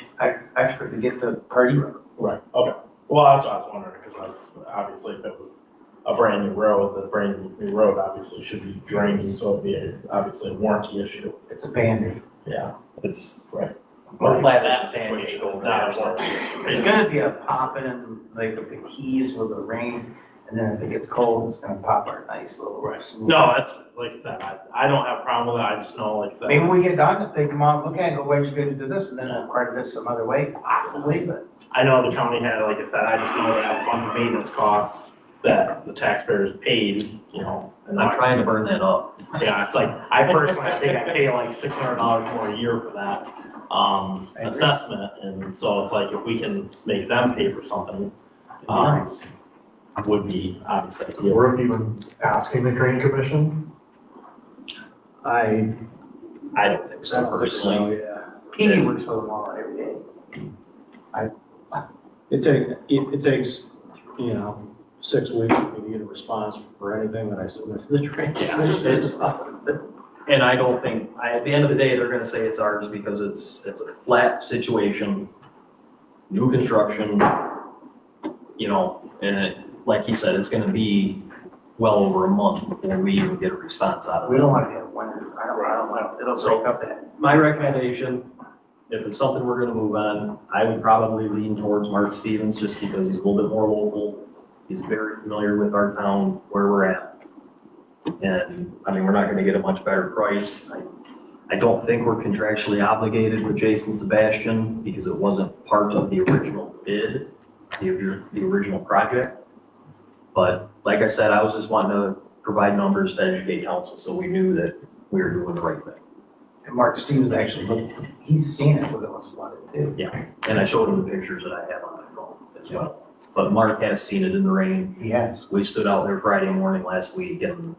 extra to get the party road. right, okay. Well, that's what I was wondering, because obviously if it was a brand new road, the brand new road obviously should be drained, so it'd be obviously a warranty issue. It's a Band-Aid. Yeah, it's, right. Or flat that as a pancake situation is over not there, a so. warranty There's issue. gonna be a popping, like with the keys with the rain, and then if it gets cold, it's gonna pop our nice little. smooth- No, that's, like I said, I don't have a problem with it, I just know, like I said. Maybe when we get done, if they come on, look at it, go, why you gonna do this, and then they'll credit us some other way, possibly, but. I know the county had, like I said, I just know they have a bunch of maintenance costs that the taxpayers paid, and I'm trying to burn that up. yeah, it's like, I personally, I think I pay like $600 more a year for that, agree. assessment, and so it's like, if we can make them pay for something, Nice. would be obviously ideal. Or if even asking the drain commission. I don't think so personally. yeah. Petey works for them all every day. It takes, 6 weeks for me to get a response for anything that I submit to the drain commission. And I don't think, at the end of the day, they're gonna say it's ours because it's a flat situation, new construction, and it, like he said, it's gonna be well over a month before we even get a response out of We it. don't wanna have winter, I don't want, it'll break up that. My recommendation, if it's something we're gonna move on, I would probably lean towards Mark Stevens, just because he's a little bit more local. He's very familiar with our town, where we're at. And, I mean, we're not gonna get a much better price. I don't think we're contractually obligated with Jason Sebastian, because it wasn't part of the original bid, the original project. But, like I said, I was just wanting to provide numbers to educate council, so we knew that we were doing the right thing. And Mark Stevens actually looked, he's seen it with us flooded too. Yeah, and I showed him the pictures that I have on my phone as well. But Mark has seen it in the rain. He has. We stood out there Friday morning last week and,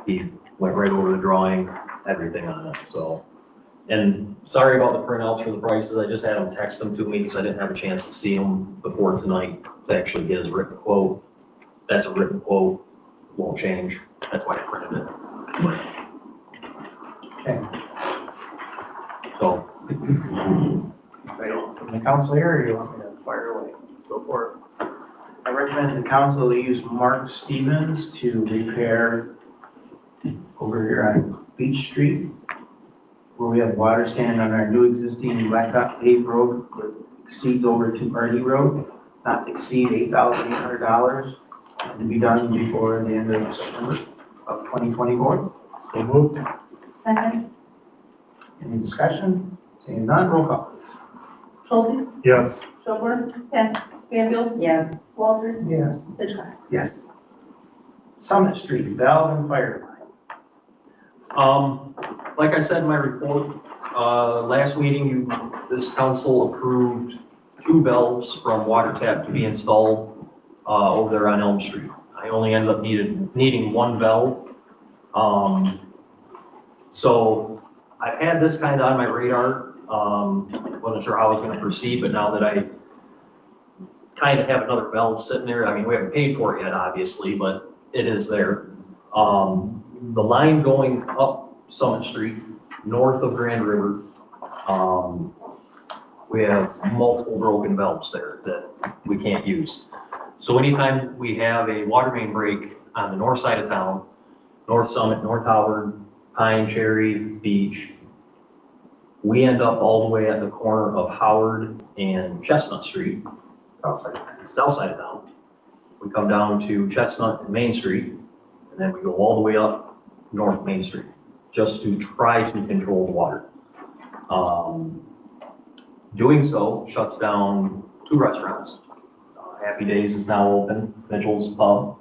he went right over the drawing, everything on it, so. And sorry about the printouts for the prices, I just had him text them to me because I didn't have a chance to see them before tonight to actually get his written quote. That's a written quote, won't change, that's why I printed it. Okay. So, From the council here, or you want me to fire away? go for it. I recommend the council to use Mark Stevens to repair over here on Beach Street, where we have water standing on our new existing blacktop paved road that exceeds over to Marty Road, not to exceed $8,800, and to be done before the end of September of 2024. So moved. Second. Any discussion? Seeing none, roll call please. Schulte, Yes. Schoenberg. Yes. Stanfield, Yes. Walter, Yes. Hitchcock. Yes. Summit Street, valve and fire line. Like I said in my report, last meeting, this council approved 2 valves from water tap to be installed, over there on Elm Street. I only ended up needing 1 valve. So I've had this kind of on my radar. Wasn't sure how I was gonna proceed, but now that I kind of have another valve sitting there, I mean, we haven't paid for it yet, obviously, but it is there. The line going up Summit Street, north of Grand River, we have multiple broken valves there that we can't use. So anytime we have a water main break on the north side of town, North Summit, North Howard, Pine, Cherry, Beach, we end up all the way at the corner of Howard and Chestnut Street, south side of town. We come down to Chestnut and Main Street, and then we go all the way up North Main Street, just to try to control the water. Doing so shuts down 2 restaurants. Happy Days is now open, Mitchell's Pub.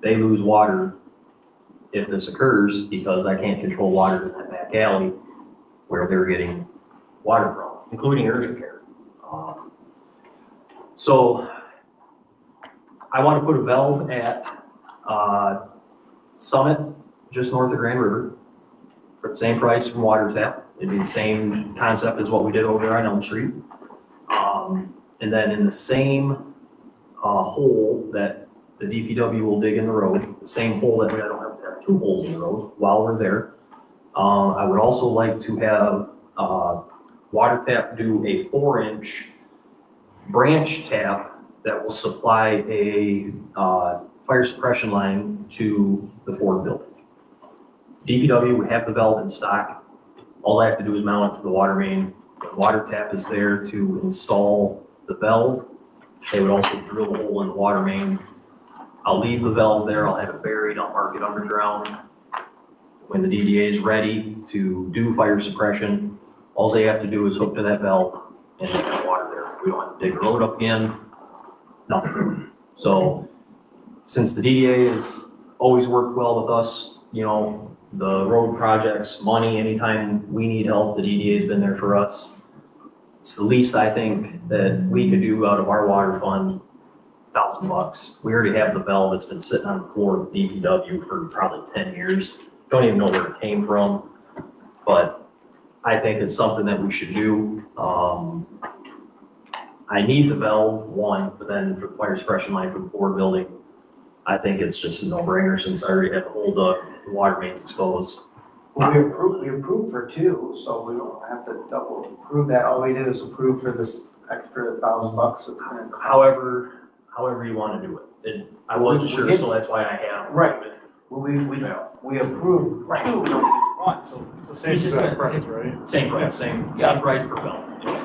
They lose water if this occurs because I can't control water in that back alley where they're getting water from, including urgent care. So I want to put a valve at Summit, just north of Grand River, for the same price from water tap. It'd be the same concept as what we did over on Elm Street. And then in the same hole that the DPW will dig in the road, the same hole that we don't have to have 2 holes in the road while we're there. I would also like to have water tap do a 4-inch branch tap that will supply a fire suppression line to the Ford building. DPW would have the valve in stock. All I have to do is mount it to the water main. The water tap is there to install the valve. They would also drill a hole in the water main. I'll leave the valve there. I'll have it buried. I'll mark it underground. When the DDA is ready to do fire suppression, all they have to do is hook to that valve and they have water there. We don't have to dig the road up again, nothing. So since the DDA has always worked well with us, you know, the road projects, money, anytime we need help, the DDA has been there for us. It's the least I think that we could do out of our water fund, $1,000. We already have the valve that's been sitting on the floor of DPW for probably 10 years. Don't even know where it came from, but I think it's something that we should do. I need the valve, one, but then for the fire suppression line for the Ford building, I think it's just a no-brainer since I already have the whole the water mains exposed. Well, we approved for 2, so we don't have to double approve that. All we did is approve for this extra $1,000 it's gonna cost. However you want to do it. I wasn't sure, so that's why I have. Right. Well, we approved 2, one, so, It's the same He's just exact gonna- price, right? Same price, same price per bill.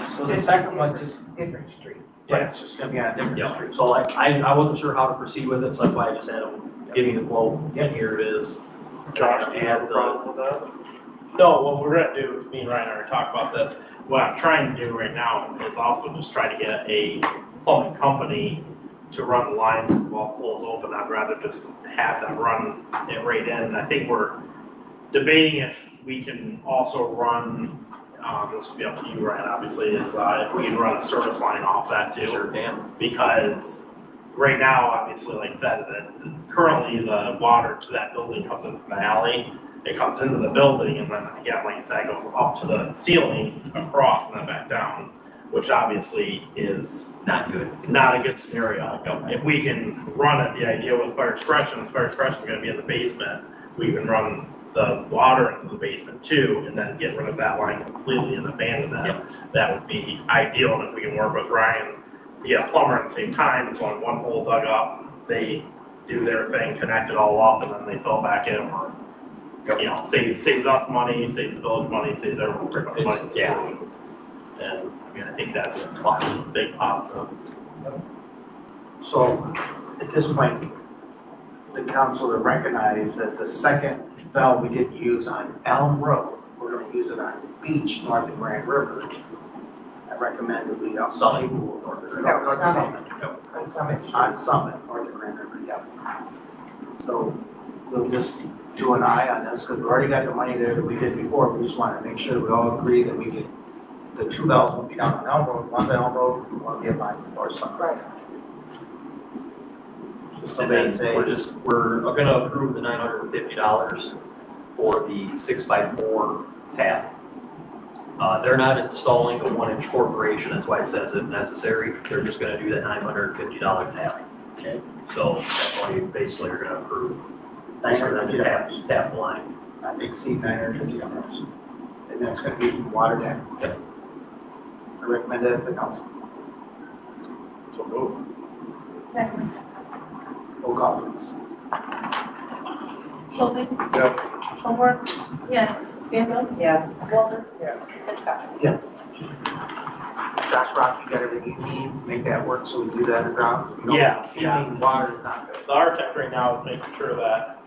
so the second one's just different street. Yeah. Right, it's just gonna be on a different Yeah, street. so like, I wasn't sure how to proceed with it, so that's why I just had him give me the quote, and here it is. Josh, do you have a And the- problem with that? No, what we're gonna do, is me and Ryan already talked about this, what I'm trying to do right now is also just try to get a plumbing company to run the lines while pool's open. I'd rather just have them run it right in. And I think we're debating if we can also run, this will be up to you, Ryan, obviously, is, if we can run a service line off that too. Sure can. Because right now, obviously, like I said, currently the water to that building comes in from the alley. It comes into the building and then again, like I said, it goes up to the ceiling, across and then back down, which obviously is Not good. not a good scenario. If we can run it, the idea with fire suppression is gonna be in the basement. We can run the water into the basement too, and then get rid of that line completely and abandon that. That would be ideal, and if we can work with Ryan, get a plumber at the same time, it's only one hole dug up, they do their thing, connect it all up, and then they fill back in, or, you know, saves us money, saves the village money, saves everyone pretty much money. Yeah. And, I mean, I think that's a big positive. So, at this point, the council to recognize that the second valve we didn't use on Elm Road, we're gonna use it on the beach north of Grand River. I recommend that we also. Summit. North of, no, Summit. On Summit, north of Grand River, yep. So, we'll just do an eye on this, because we already got the money there that we did before, we just wanna make sure we all agree that we get, the two valves will be down on Elm Road, one's on Elm Road, one will be on or Summit. Right. And Somebody then say. we're gonna approve the $950 for the 6x4 tap. They're not installing a 1-inch corporation, that's why it says if necessary, they're just gonna do that $950 tap. Okay. So that's why you basically are gonna approve, for them to $950, tap the line. not to exceed $950. And that's gonna be from water tap. Yep. I recommend that to the council. So move. Second. Roll call, please. Schultz, Yes. Hobart. Yes. Stanfield. Yes. Walter. Yes. Hitchcock. Yes. Josh Rock, you got everything you need, make that work so we do that underground? We don't- Yes, yeah. Sealing water is not good. The architect right now is making sure that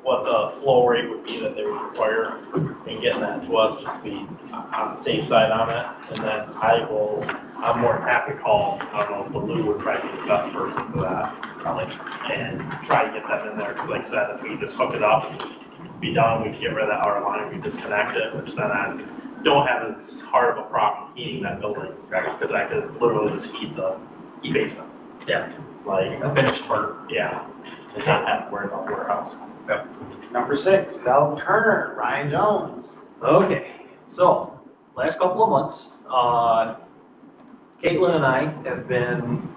what the flow rate would be that they would require and getting that to us just to be on the safe side on it. And then I'm more than happy to call, I don't know, but Lou would probably be the best person for that, probably, and try to get them in there, because like I said, if we just hook it up, be done, we can get rid of that outer line, we disconnect it, which then I don't have as hard of a problem heating that building, because I could literally just heat the basement. Yeah. Like, A finished part. yeah, and not have to worry about warehouse. Number 6, Val Turner, Ryan Jones. Okay, so, last couple of months, Caitlin and I have been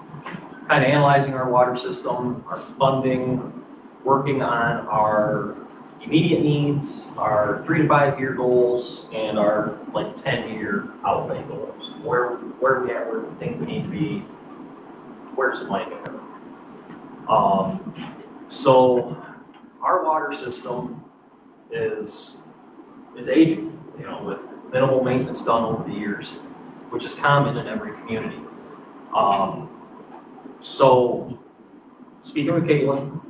kind of analyzing our water system, our funding, working on our immediate needs, our 3 to 5 year goals, and our like 10-year outlay goals. Where we at, where we think we need to be, where's the money going? So our water system is aging, you know, with minimal maintenance done over the years, which is common in every community. So speaking with Caitlin,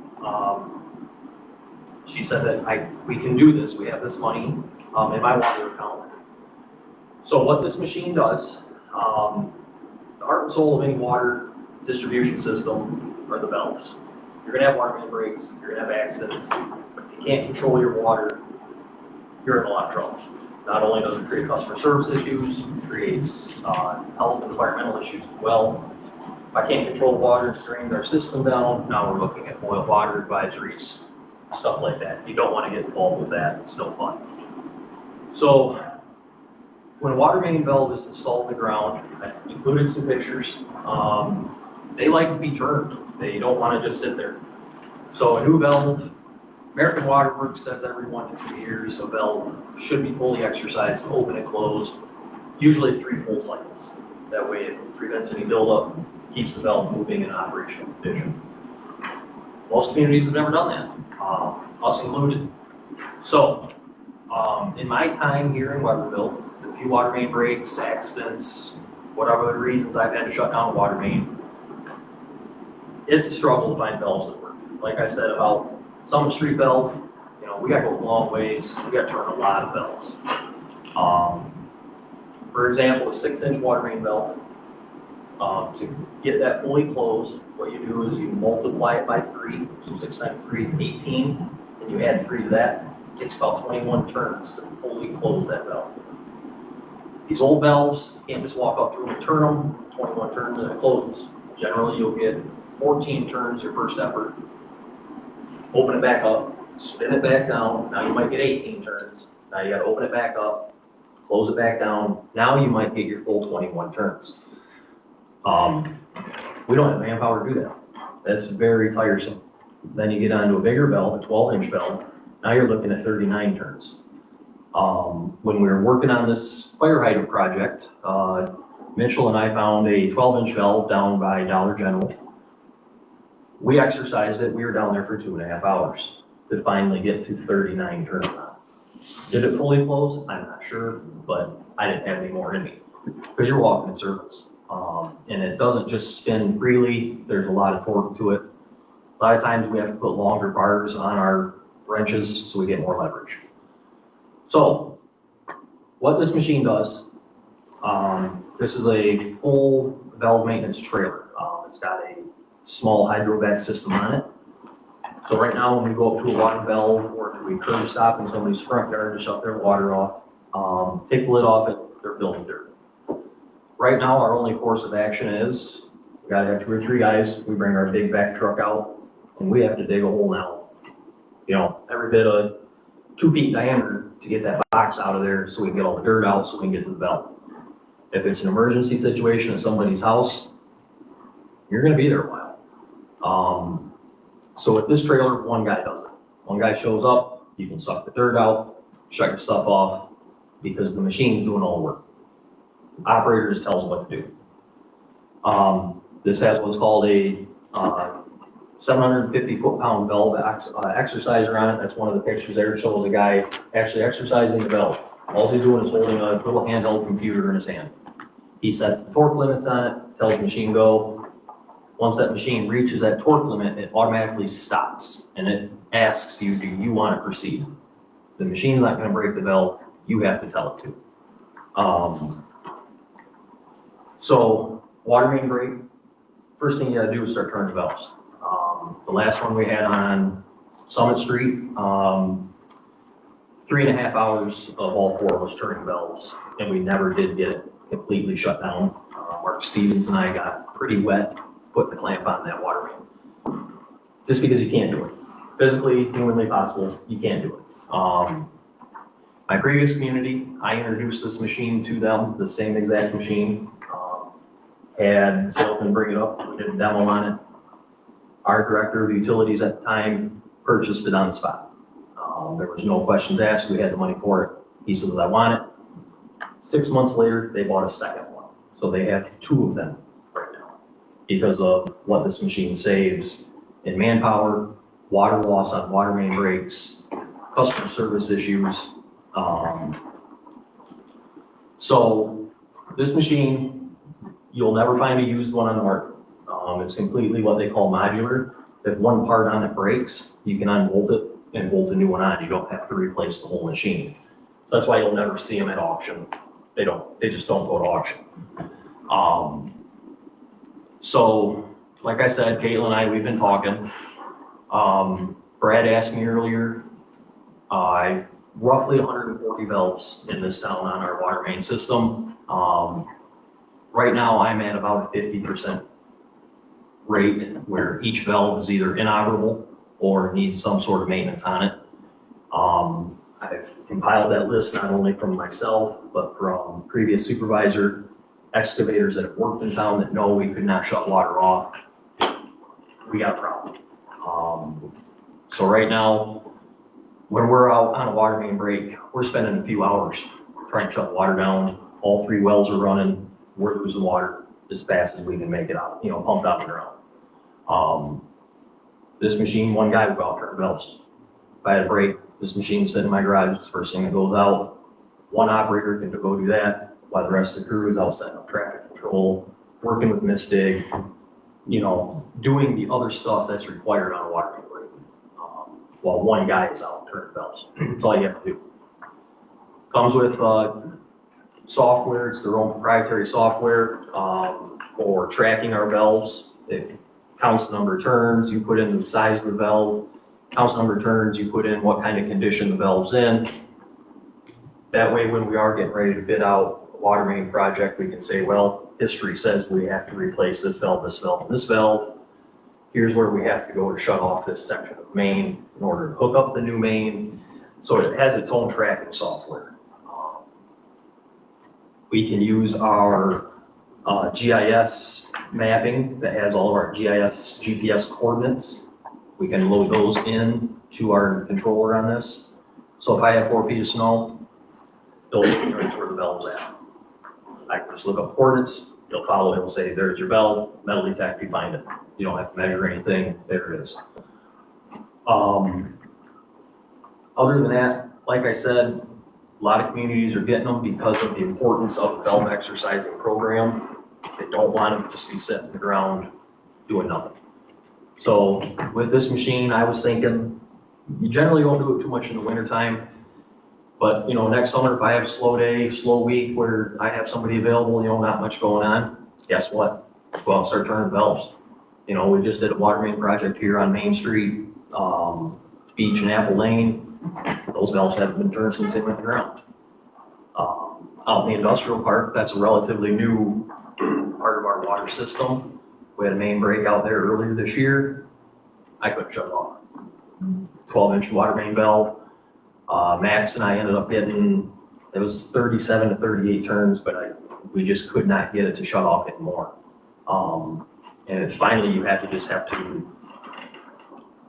she said that we can do this, we have this money in my water account. So what this machine does, the heart and soul of any water distribution system are the valves. You're gonna have water main breaks, you're gonna have accidents. If you can't control your water, you're in a lot of trouble. Not only does it create customer service issues, it creates health and environmental issues as well. If I can't control the water, it drains our system down. Now we're looking at boil water advisories, stuff like that. You don't want to get involved with that, it's no fun. So when a water main valve is installed in the ground, I included some pictures, they like to be turned. They don't want to just sit there. So a new valve, American Water Works says every 1 to 2 years, a valve should be fully exercised, open and closed, usually 3 full cycles. That way it prevents any buildup, keeps the valve moving in operational condition. Most communities have never done that, us included. So, In my time here in Weatherville, the few water main breaks, accidents, whatever the reasons I've had to shut down a water main, it's a struggle to find valves that work. Like I said about Summit Street valve, you know, we gotta go a long ways, we gotta turn a lot of valves. For example, a 6-inch water main valve, to get that fully closed, what you do is you multiply it by 3, so 6 times 3 is 18, and you add 3 to that, it takes about 21 turns to fully close that valve. These old valves, you can't just walk up to them and turn them, 21 turns and it closes. Generally, you'll get 14 turns your first effort. Open it back up, spin it back down, now you might get 18 turns. Now you gotta open it back up, close it back down, now you might get your full 21 turns. We don't have manpower to do that. That's very tiresome. Then you get onto a bigger valve, a 12-inch valve, now you're looking at 39 turns. When we were working on this fire hydrant project, Mitchell and I found a 12-inch valve down by Dollar General. We exercised it, we were down there for 2.5 hours to finally get to 39 turns on. Did it fully close? I'm not sure, but I didn't have any more in me, because you're walking in circles. And it doesn't just spin freely, there's a lot of torque to it. A lot of times we have to put longer bars on our wrenches so we get more leverage. So, what this machine does, this is a full valve maintenance trailer. It's got a small hydrovac system on it. So right now when we go up to a water valve or we curb stop in somebody's front yard to shut their water off, take the lid off it, they're building dirt. Right now, our only course of action is, we gotta have 2 or 3 guys, we bring our big back truck out, and we have to dig a hole now. You know, every bit of 2 feet diameter to get that box out of there so we can get all the dirt out so we can get to the valve. If it's an emergency situation at somebody's house, you're gonna be there a while. So with this trailer, 1 guy does it. 1 guy shows up, you can suck the dirt out, shut your stuff off, because the machine's doing all the work. Operator just tells them what to do. This has what's called a 750 foot-pound valve exerciser on it. That's one of the pictures there. It shows a guy actually exercising the valve. All he's doing is holding a little handheld computer in his hand. He sets the torque limits on it, tells the machine go. Once that machine reaches that torque limit, it automatically stops and it asks you, do you want to proceed? The machine's not going to break the valve, you have to tell it to. So, water main break, first thing you gotta do is start turning valves. The last one we had on Summit Street, 3.5 hours of all 4 of us turning valves, and we never did get it completely shut down. Mark Stevens and I got pretty wet putting the clamp on that water main. Just because you can't do it. Physically, humanly possible, you can't do it. My previous community, I introduced this machine to them, the same exact machine. Had salesman bring it up, we did a demo on it. Our director of utilities at the time purchased it on the spot. There was no questions asked, we had the money for it. He says, I want it. 6 months later, they bought a second one. So they have 2 of them right now because of what this machine saves in manpower, water loss on water main breaks, customer service issues. So this machine, you'll never find a used one on the market. It's completely what they call modular. If one part on it breaks, you can unbolt it and bolt a new one on. You don't have to replace the whole machine. So that's why you'll never see them at auction. They just don't go to auction. So, like I said, Caitlin and I, we've been talking. Brad asked me earlier, roughly 140 valves in this town on our water main system. Right now, I'm at about a 50% rate where each valve is either inoperable or needs some sort of maintenance on it. I've compiled that list not only from myself, but from previous supervisor, excavators that have worked in town that know we could not shut water off. We got a problem. So right now, when we're out on a water main break, we're spending a few hours trying to shut water down. All 3 wells are running. We're losing water as fast as we can make it out, pumped out and around. This machine, 1 guy would go out turn valves. If I had a break, This machine's sitting in my garage, it's the first thing that goes out. One operator can go do that, while the rest of the crew is out setting up traffic control, working with Mistig, you know, doing the other stuff that's required on a water main break. While one guy is out turning valves. That's all you have to do. Comes with, software, it's their own proprietary software, for tracking our valves. It counts the number of turns, you put in the size of the valve, counts the number of turns, you put in what kind of condition the valve's in. That way, when we are getting ready to bid out a water main project, we can say, well, history says we have to replace this valve, this valve, and this valve. Here's where we have to go to shut off this section of main in order to hook up the new main. So it has its own tracking software. We can use our GIS mapping that has all of our GPS coordinates. We can load those in to our controller on this. So if I have 4 feet of snow, it'll tell me where the valve's at. I can just look up coordinates, it'll follow, it'll say, there's your valve, metal detect, you find it. You don't have to measure anything, there it is. Other than that, like I said, a lot of communities are getting them because of the importance of the valve exercising program. They don't want them to just be sitting in the ground doing nothing. So with this machine, I was thinking, you generally don't do it too much in the wintertime. But, you know, next summer, if I have a slow day, slow week where I have somebody available, you know, not much going on, guess what? Go out and start turning valves. You know, we just did a water main project here on Main Street, Beach and Apple Lane. Those valves haven't been turned since they went underground. Out in the industrial park, that's a relatively new part of our water system. We had a main break out there earlier this year. I couldn't shut it off. 12-inch water main valve. Max and I ended up getting, it was 37 to 38 turns, but we just could not get it to shut off anymore. And finally you have to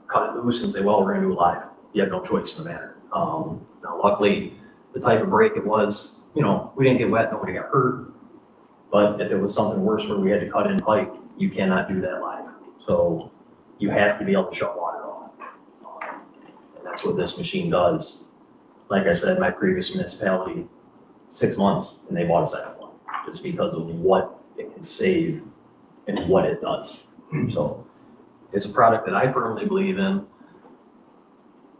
cut it loose and say, well, we're gonna do it live. You have no choice in the matter. Now luckily, the type of break it was, you know, we didn't get wet, nobody got hurt. But if it was something worse where we had to cut in pipe, you cannot do that live. So you have to be able to shut water off. And that's what this machine does. Like I said, my previous municipality, 6 months, and they bought a second one, just because of what it can save and what it does. So it's a product that I firmly believe in.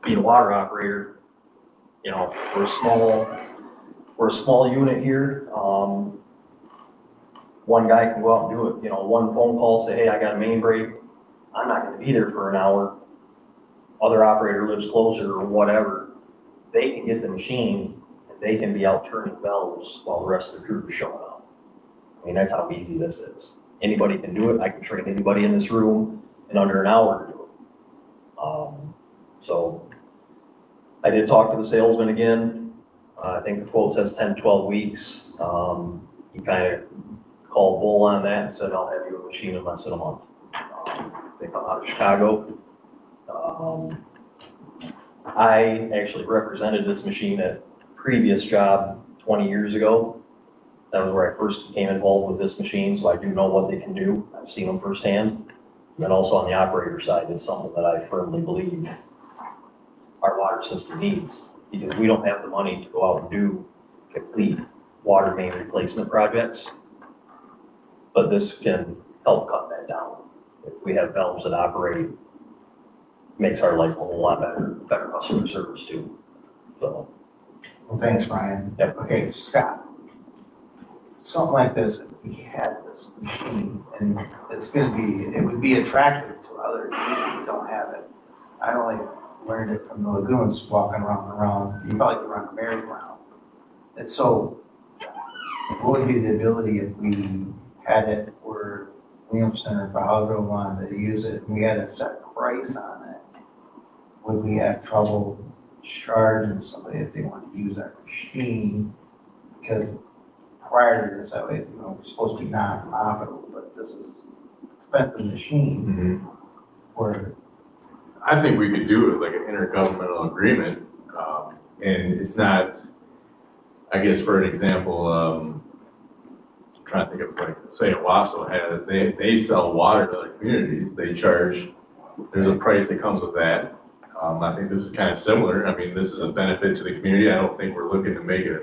Being a water operator, you know, we're a small unit here. One guy can go out and do it, you know, one phone call, say, hey, I got a main break. I'm not gonna be there for an hour. Other operator lives closer or whatever. They can get the machine and they can be out turning valves while the rest of the crew is showing up. I mean, that's how easy this is. Anybody can do it. I can train anybody in this room in under an hour to do it. So I did talk to the salesman again. I think the quote says 10, 12 weeks. He kind of called bull on that and said, I'll have you a machine in less than a month. They come out of Chicago. I actually represented this machine at a previous job 20 years ago. That was where I first became involved with this machine, so I do know what they can do. I've seen them firsthand. And then also on the operator side, it's something that I firmly believe our water system needs, because we don't have the money to go out and do complete water main replacement projects. But this can help cut that down. If we have valves that operate, it makes our life a whole lot better customer service too. So. Well, thanks, Ryan. Yep. Okay, Scott. Something like this, if we had this machine, and it would be attractive to other communities that don't have it. I only learned it from the lagoons walking around and around. You probably could run a merry-go-round. And so, what would be the ability if we had it where Williamson or Valdo wanted to use it, and we had a set price on it? Would we have trouble charging somebody if they wanted to use our machine? Because prior to this, I would, you know, we're supposed to be non-profitable, but this is expensive machine where. I think we could do it like an intergovernmental agreement, and it's not, I guess for an example, I'm trying to think of like, say Owasso has, they sell water to other communities, they charge, there's a price that comes with that. I think this is kind of similar. I mean, this is a benefit to the community. I don't think we're looking to make a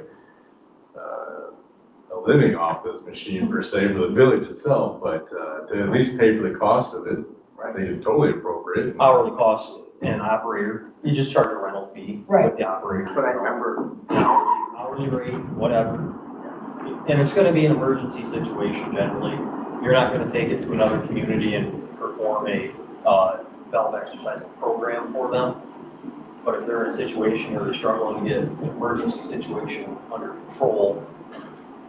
living off this machine per se for the village itself, but, to at least pay for the cost of it, I think is totally appropriate. Hourly cost and operator, you just charge a rental fee with the operator. That's what I remember. Hourly rate, whatever. And it's gonna be an emergency situation generally. You're not gonna take it to another community and perform a, valve exercising program for them. But if they're in a situation where they're struggling to get an emergency situation under control,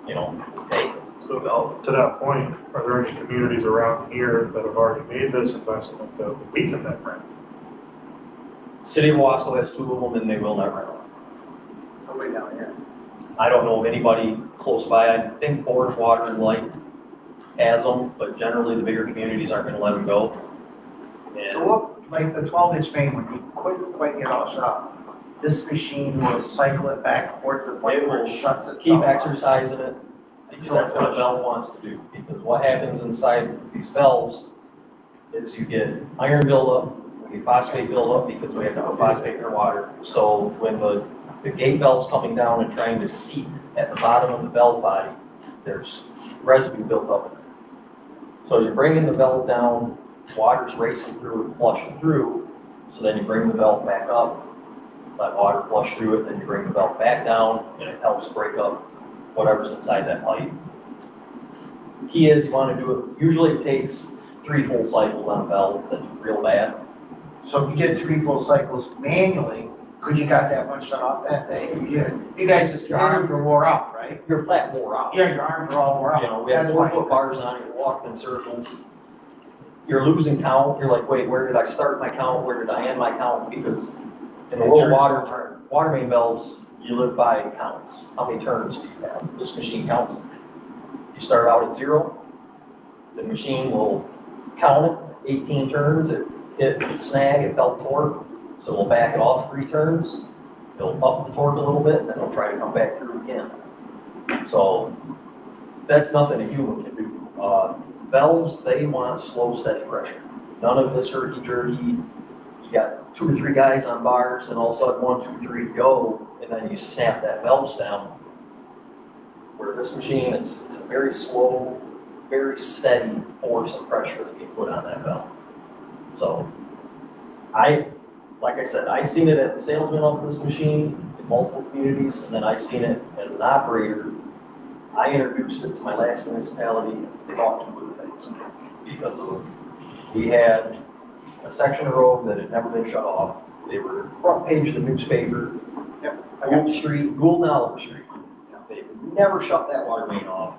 you know, take it. So Go. to that point, are there any communities around here that have already made this investment that we can then rent? City of Wausau has 2 of them and they will not rent them. Nobody down here. I don't know of anybody close by. I think Board, Water and Light has them, but generally the bigger communities aren't gonna let them go. So And what, like the 12-inch main, when you couldn't quite get all shut off, this machine will cycle it back and forth to the point where it shuts itself keep off? exercising it, because that's what a valve wants to do. Because what happens inside these valves is you get iron buildup, we get phosphate buildup because we have to put phosphate in our water. So when the gate valve's coming down and trying to seat at the bottom of the valve body, there's residue built up in there. So as you're bringing the valve down, water's racing through and flushing through. So then you bring the valve back up, let water flush through it, then you bring the valve back down, and it helps break up whatever's inside that pipe. Key is you want to do it, usually it takes 3 full cycles on a valve that's real bad. So if you did 3 full cycles manually, could you got that one shut off that day? You guys just, your arms were wore out, right? Your flat wore out. Yeah, your arms were all wore out. You know, we have That's 4-foot why- bars on it, you're walking in circles. You're losing count, you're like, wait, where did I start my count, where did I end my count? Because in the world of water main valves, you live by counts. How many turns do you have? This machine counts them. You start out at 0, the machine will count it, 18 turns, it hit the snag, it felt torque, so we'll back it off 3 turns, it'll up the torque a little bit, and then it'll try to come back through again. So that's nothing a human can do. Valves, they want slow, steady pressure. None of this herky-jerky, you got 2 or 3 guys on bars, and all of a sudden, 1, 2, 3, go, and then you snap that valve stem. Where this machine, it's a very slow, very steady force of pressure that's being put on that valve. So, like I said, I seen it as a salesman of this machine in multiple communities, and then I seen it as an operator. I introduced it to my last municipality, they bought 2 of the things. Because we had a section of road that had never been shut off. They were front page of the newspaper. Gould Street, Gould and Oliver Street. They never shut that water main off.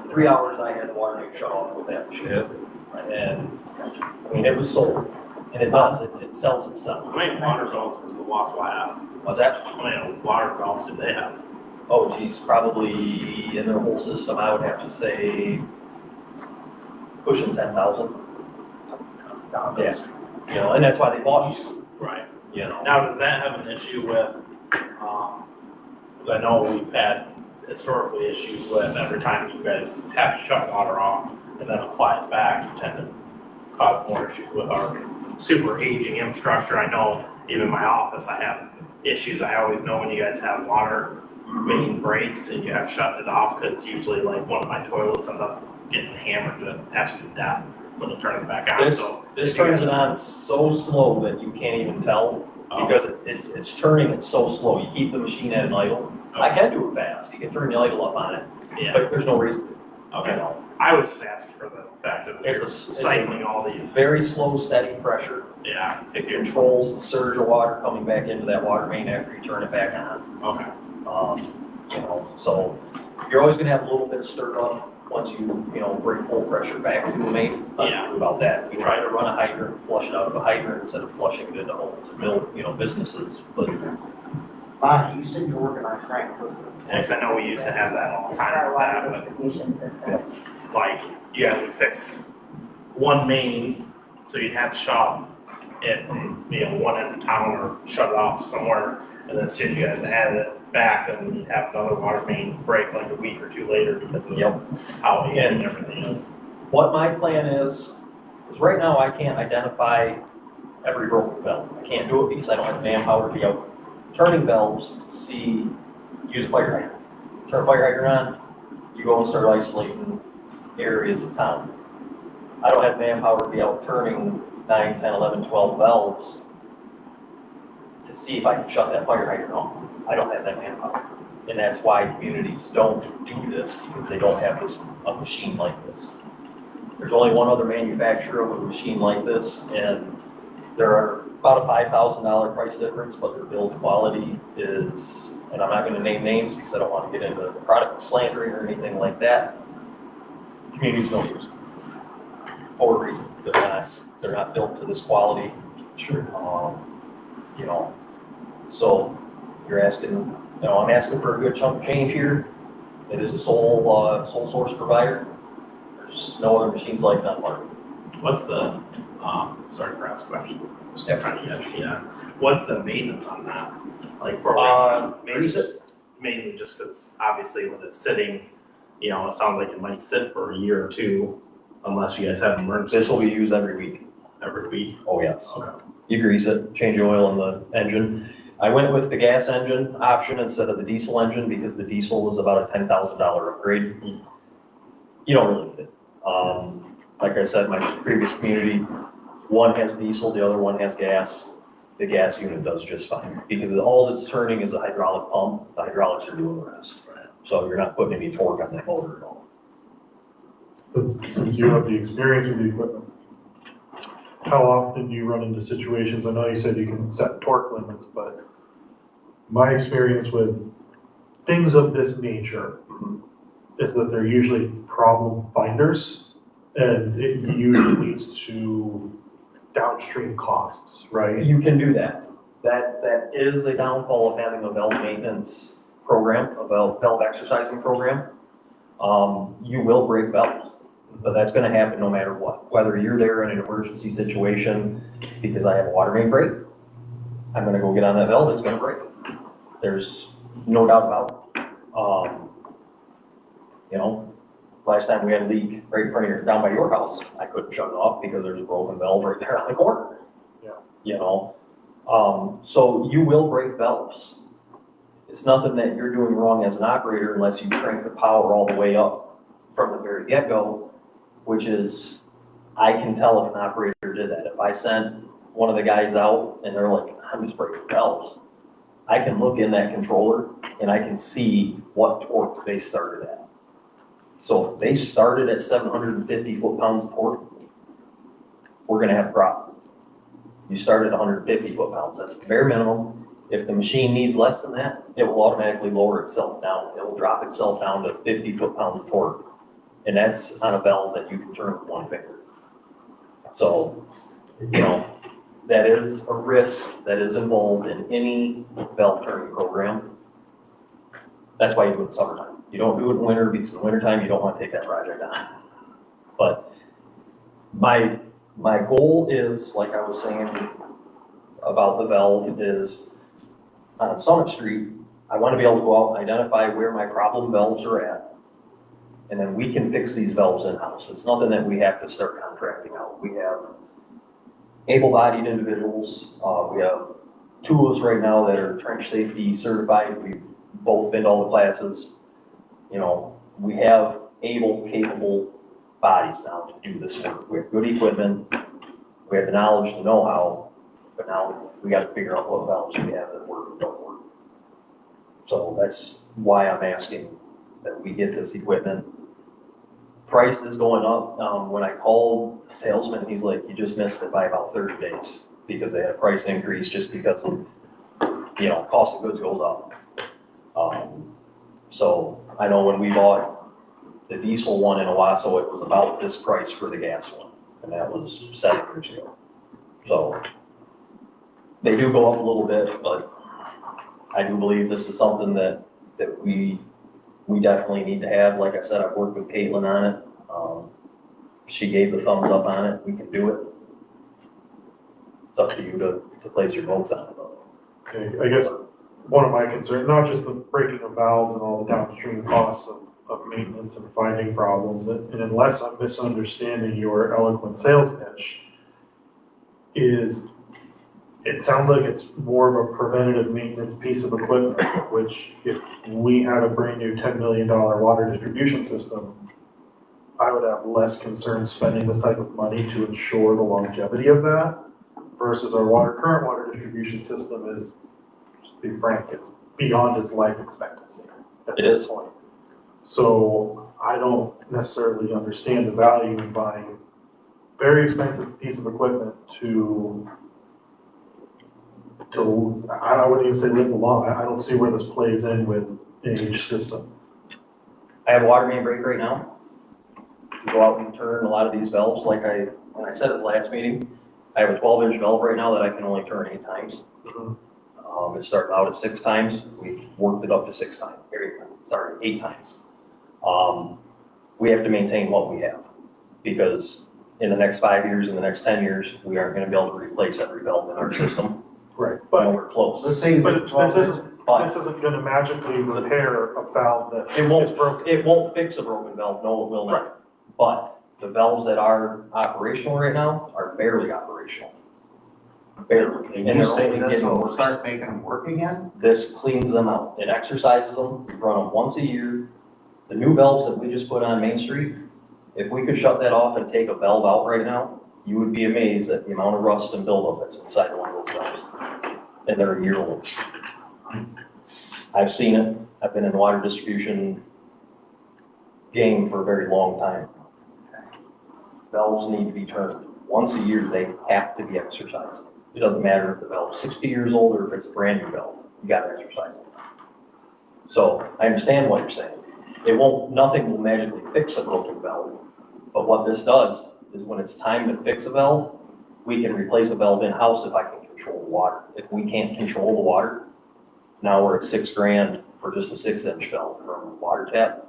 In 3 hours, I had the water main shut off with that machine. And, I mean, it was sold, and it does, it sells itself. How many water valves does the Wausau have? Was that? How many water valves do they have? Oh geez, probably in their whole system, I would have to say pushing 10,000. Yeah, you know, and that's why they bought you, Right. you know. Now, does that have an issue with, 'cause I know we've had historically issues with every time you guys have to shut water off and then apply it back, you tend to cause more issues with our super aging infrastructure. I know even in my office, I have issues. I always know when you guys have water main breaks and you have to shut it off, because usually like one of my toilets ends up getting hammered to absolute death when they turn it back on. So This turns it on so slow that you can't even tell, because it's turning it so slow. You keep the machine at an idle. I can do it fast, you can turn the idle up on it, Yeah, but there's no reason to. You okay. know, I was just asking for the fact that It's you're a- it's a cycling all these. very slow, steady pressure. Yeah, It controls the surge of water coming back into that water main after you turn it back on. okay. You know, so you're always gonna have a little bit of stir up once you bring full pressure back to the main. Yeah. About that. We try to run a hydrant, flush it out of a hydrant instead of flushing it into holes and build, businesses, but Bonnie, you said you're working on trying to. Because I know we used to have that all the time Our with water that, distribution system. but like, you guys would fix one main, so you'd have to shut off it from, one end of town or shut it off somewhere, and then as soon as you guys added it back, then you'd have another water main break like a week or 2 later because of how aging and everything is. what my plan is right now I can't identify every broken valve. I can't do it because I don't have manpower to be out turning valves to see, use a fire hydrant. Turn a fire hydrant on, you go and start isolating areas of town. I don't have manpower to be out turning 9, 10, 11, 12 valves to see if I can shut that fire hydrant off. I don't have that manpower. And that's why communities don't do this, because they don't have a machine like this. There's only one other manufacturer of a machine like this, and there are about a $5,000 price difference, but their build quality is, and I'm not gonna name names because I don't want to get into product slandering or anything like that. Communities don't use it. For a reason, they're not built to this quality. Sure. You know, so you're asking, I'm asking for a good chunk of change here. It is a sole source provider. There's no other machines like that market. What's the, sorry for asking question, just trying to educate on, what's the maintenance on that? Like, mainly just because obviously with it sitting, it sounds like it might sit for a year or two unless you guys have emergencies. This will be used every week. Every week? Oh, yes. Okay. You grease it, change the oil in the engine. I went with the gas engine option instead of the diesel engine because the diesel was about a $10,000 upgrade. You don't really need it. Like I said, my previous community, one has diesel, the other one has gas. The gas unit does just fine because all it's turning is a hydraulic pump. The hydraulics are doing the rest. So you're not putting any torque on that motor at all. Since you have the experience with the equipment, how often do you run into situations, I know you said you can set torque limits, but my experience with things of this nature is that they're usually problem finders, and it usually leads to downstream costs, right? You can do that. That is a downfall of having a valve maintenance program, a valve exercising program. You will break valves, but that's gonna happen no matter what. Whether you're there in an emergency situation because I have a water main break, I'm gonna go get on that valve, it's gonna break. There's no doubt about it. Last time we had a leak right in front of down by your house, I couldn't shut it off because there's a broken valve right there on the corner. Yeah. So you will break valves. It's nothing that you're doing wrong as an operator unless you crank the power all the way up from the very get-go, which is, I can tell if an operator did that. If I sent one of the guys out and they're like, I'm just breaking valves, I can look in that controller and I can see what torque they started at. So if they started at 750 foot-pounds of torque, we're gonna have a problem. You start at 150 foot-pounds, that's the bare minimum. If the machine needs less than that, it will automatically lower itself down. It will drop itself down to 50 foot-pounds of torque. And that's on a valve that you can turn with one finger. So, that is a risk that is involved in any valve turning program. That's why you do it in summertime. You don't do it in winter because in the wintertime, you don't want to take that project on. But my goal is, like I was saying about the valve, is on Summit Street, I want to be able to go out and identify where my problem valves are at. And then we can fix these valves in-house. It's nothing that we have to start contracting out. We have able-bodied individuals. We have two of us right now that are trench safety certified. We've both been to all the classes. We have able, capable bodies now to do this work. We have good equipment. We have the knowledge, the know-how, but now we got to figure out what valves we have that work and don't work. So that's why I'm asking that we get this equipment. Price is going up. When I called the salesman, he's like, you just missed it by about 30 days because they had a price increase just because of, cost of goods goes up. So I know when we bought the diesel one in Owasso, it was about this price for the gas one, and that was 7 years ago. So they do go up a little bit, but I do believe this is something that we definitely need to have. Like I said, I've worked with Caitlin on it. She gave the thumbs up on it. We can do it. It's up to you to place your votes on it. Okay, I guess one of my concerns, not just the breaking of valves and all the downstream costs of maintenance and finding problems, and unless I'm misunderstanding your eloquent sales pitch, is it sounds like it's more of a preventative maintenance piece of equipment, which if we had a brand new $10 million water distribution system, I would have less concern spending this type of money to ensure the longevity of that versus our current water distribution system is, to be frank, it's beyond its life expectancy at It this is. point. So I don't necessarily understand the value in buying very expensive piece of equipment to, I wouldn't even say live along. I don't see where this plays in with an age system. I have a water main break right now. We go out and turn a lot of these valves, when I said at the last meeting, I have a 12-inch valve right now that I can only turn 8 times. It started out at 6 times, we worked it up to 8 times. We have to maintain what we have, because in the next 5 years, in the next 10 years, we aren't gonna be able to replace every valve in our system. Right. But We're close. Let's say But that this 12 isn't gonna magically repair a valve that It is won't, broken. it won't fix a broken valve, no, it will not. But the valves that are operational right now are barely operational. Barely. And they're you say only this getting will worse. start making them work again? This cleans them out. It exercises them, we run them once a year. The new valves that we just put on Main Street, if we could shut that off and take a valve out right now, you would be amazed at the amount of rust and buildup that's inside one of those valves. And they're a year old. I've seen it. I've been in the water distribution game for a very long time. Valves need to be turned. Once a year, they have to be exercised. It doesn't matter if the valve's 60 years old or if it's a brand new valve, you gotta exercise it. So I understand what you're saying. Nothing will magically fix a broken valve. But what this does is when it's time to fix a valve, we can replace a valve in-house if I can control the water. If we can't control the water, now we're at $6,000 for just a 6-inch valve from a water tap.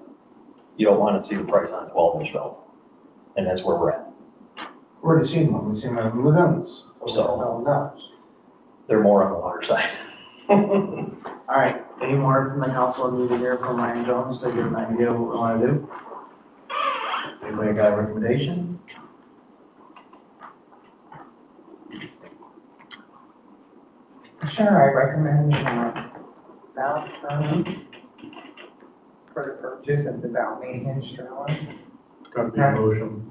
You don't wanna see the price on a 12-inch valve. And that's where we're at. Where have you seen them? We've seen them in lagoons. So- They're more on the water side. All right, any more from the council need to hear from Ryan Jones to get an idea of what we want to do? Anybody got a recommendation? Sure, I recommend, valve permit for the purchase of the valve maintenance trailer. Gotta be a motion.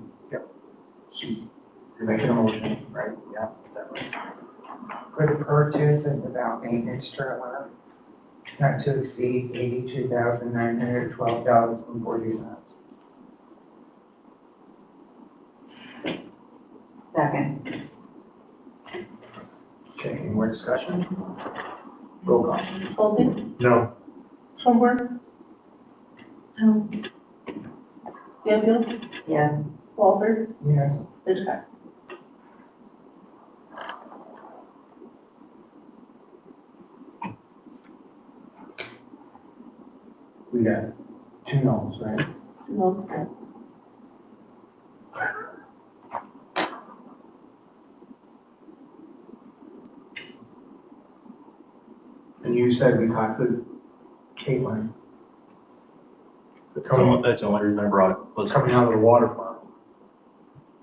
You're making a motion, right? Yeah, that right. For the purchase of the valve maintenance trailer, not to exceed $82,912.40. Second. Okay, any more discussion? Roll call. Bolton? No. Schoenberg? No. Stanfield? Yes. Walter? Yes. Hitchcock? We got 2 no's, right? No, passes. And you said we talked with Caitlin. It's coming, That's the only reason I brought it, it's was coming out of the water fund.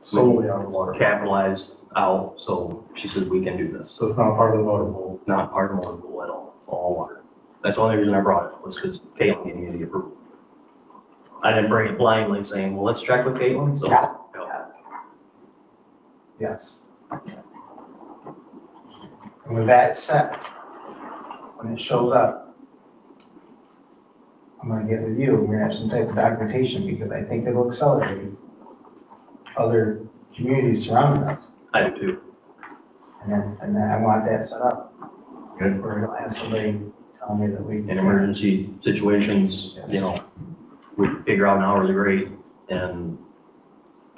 Solely out of the water fund. capitalized out, so she said we can do this. So it's not part of the motor pool. Not part of one pool at all, it's all water. That's the only reason I brought it, was because Caitlin gave me the approval. I didn't bring it blindly saying, well, let's check with Caitlin, so. Yeah. Yes. And with that said, when it shows up, I'm gonna get with you, we're gonna have some type of documentation, because I think it'll accelerate other communities surrounding us. I do too. And then I want that set up. Good. We're gonna have somebody tell me that we. In emergency situations, you know, we figure out an hourly rate, and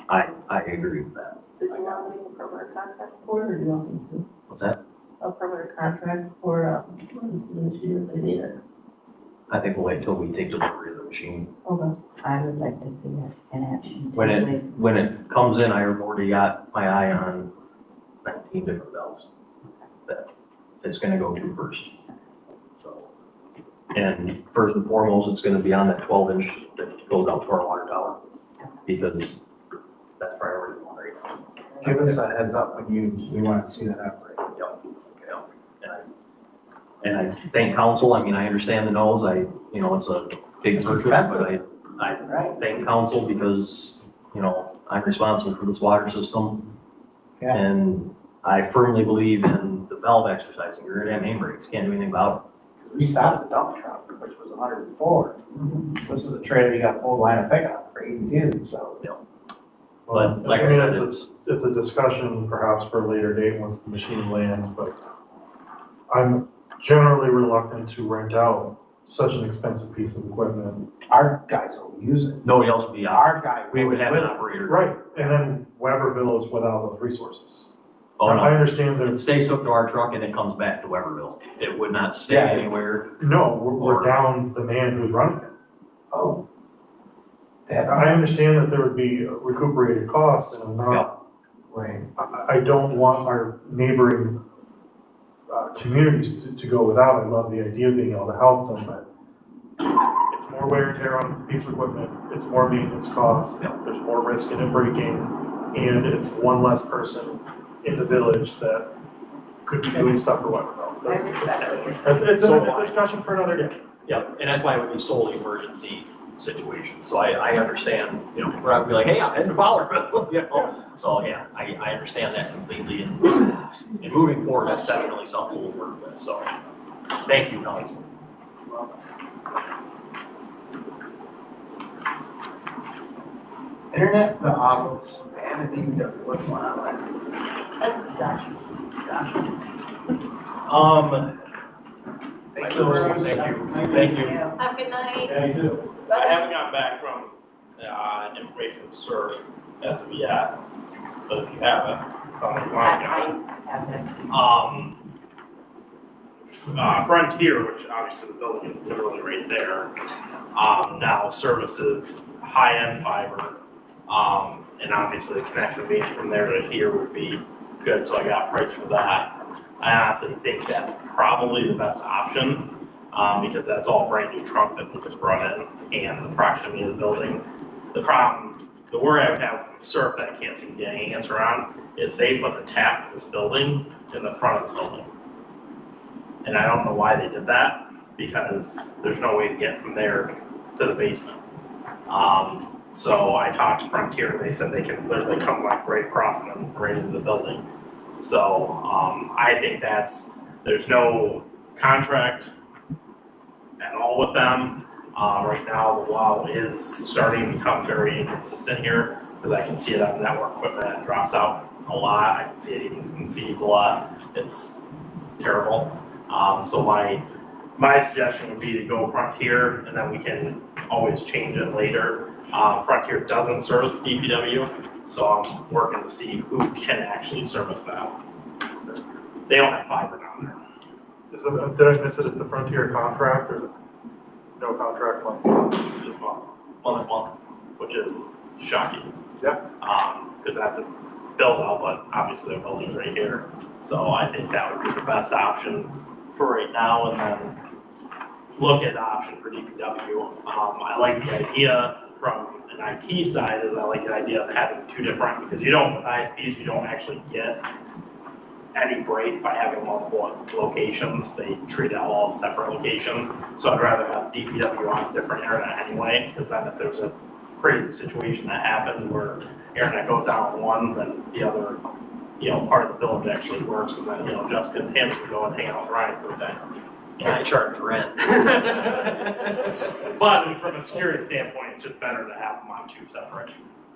I agree with that. Did you want me to permanent contract for it, or do you want me to? What's that? A permanent contract for, the issue if they need it? I think we'll wait till we take delivery of the machine. Okay. I would like to see it in action. When too, it, please. when it comes in, I've already got my eye on 19 different valves that it's gonna go to first. So, and first and foremost, it's gonna be on that 12-inch that goes out to our water tower, because that's priority one right now. Give us a heads up when we want to see that operate. Yep. And I thank council, I mean, I understand the no's, it's a big purchase, but I Right. thank council because, I'm responsible for this water system. Yeah. And I firmly believe in the valve exercising, you're gonna have main breaks, can't do anything about We started the dump truck, which was 104. This is the trailer you got full line of pickup for 82, so. But like I mean, said, it's a discussion perhaps for a later date once the machine lands, but I'm generally reluctant to rent out such an expensive piece of equipment. Our guys will use it. nobody else would be out. Our guy. We would have an with it. operator. Right, and then Weberville is without those resources. Oh, I no. understand It that, stays hooked to our truck and it comes back to Weberville. It would not stay Yeah. anywhere. no, we're Or- down the man who's running it. Oh. I understand that there would be recuperated costs, and I'm not, Right. I don't want our neighboring communities to go without. I love the idea of being able to help them, but it's more wear and tear on a piece of equipment, it's more maintenance costs, there's more risk in it breaking, and it's one less person in the village that could be doing stuff for Weberville. I respect what you're saying. It's a discussion for another day. Yep, and that's why it would be solely emergency situation. So I understand, we're not gonna be like, hey, I'm heading to Fowlerville, So, yeah, I understand that completely. And moving forward, that's definitely something we'll work with, so. Thank you, council. Internet for the office, vanity, what's going on there? That's Josh. Thank So, you. thank you. Have a good night. Yeah, you do. I haven't gotten back from, information from SURF as of yet, but if you haven't, I'm I have it. Frontier, which obviously the building is literally right there, now services high-end fiber. And obviously the connection being from there to here would be good, so I got a price for that. I honestly think that's probably the best option, because that's all brand new trunk that Lucas brought in and the proximity of the building. The worry I would have from SURF that I can't seem to get any answer on is they put the tap for this building in the front of the building. And I don't know why they did that, because there's no way to get from there to the basement. So I talked to Frontier, they said they can literally come like right across and then right into the building. So, I think there's no contract at all with them. Right now, the WOW is starting to become very inconsistent here, because I can see it on network equipment, it drops out a lot, I can see it even in feeds a lot, it's terrible. So my suggestion would be to go Frontier, and then we can always change it later. Frontier doesn't service DPW, so I'm working to see who can actually service that. They don't have fiber down there. Did I miss it? Is the Frontier contract or is it no contract one? Just month, which is shocking. Yeah. Because that's a build out, but obviously the building's right here. So I think that would be the best option for right now, and then look at the option for DPW. I like the idea from an IT side, I like the idea of having two different, because with ISPs, you don't actually get any break by having multiple locations. They treat it all as separate locations. So I'd rather have DPW on different internet anyway, because then if there's a crazy situation that happens where internet goes down on one, then the other, part of the village actually works, and then, Jessica and Tim can go and hang out with Ryan for a day. Yeah, I charge rent. But from a security standpoint, it's just better to have them on two separate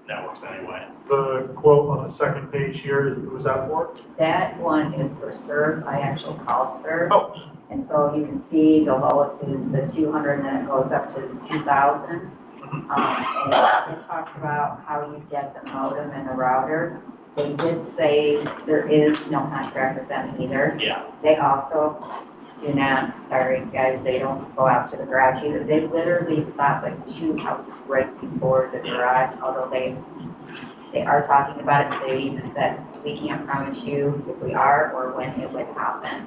networks anyway. The quote on the second page here, who was that for? That one is for SURF. I actually called SURF. Oh. And so you can see the lowest is the 200, and then it goes up to 2,000. And it talks about how you get the modem and the router. They did say there is no contract with them either. Yeah. They also do not, sorry guys, they don't go out to the garage either. They literally stop like 2 houses right before the garage, although they are talking about it. They even said, we can't promise you if we are or when it would happen.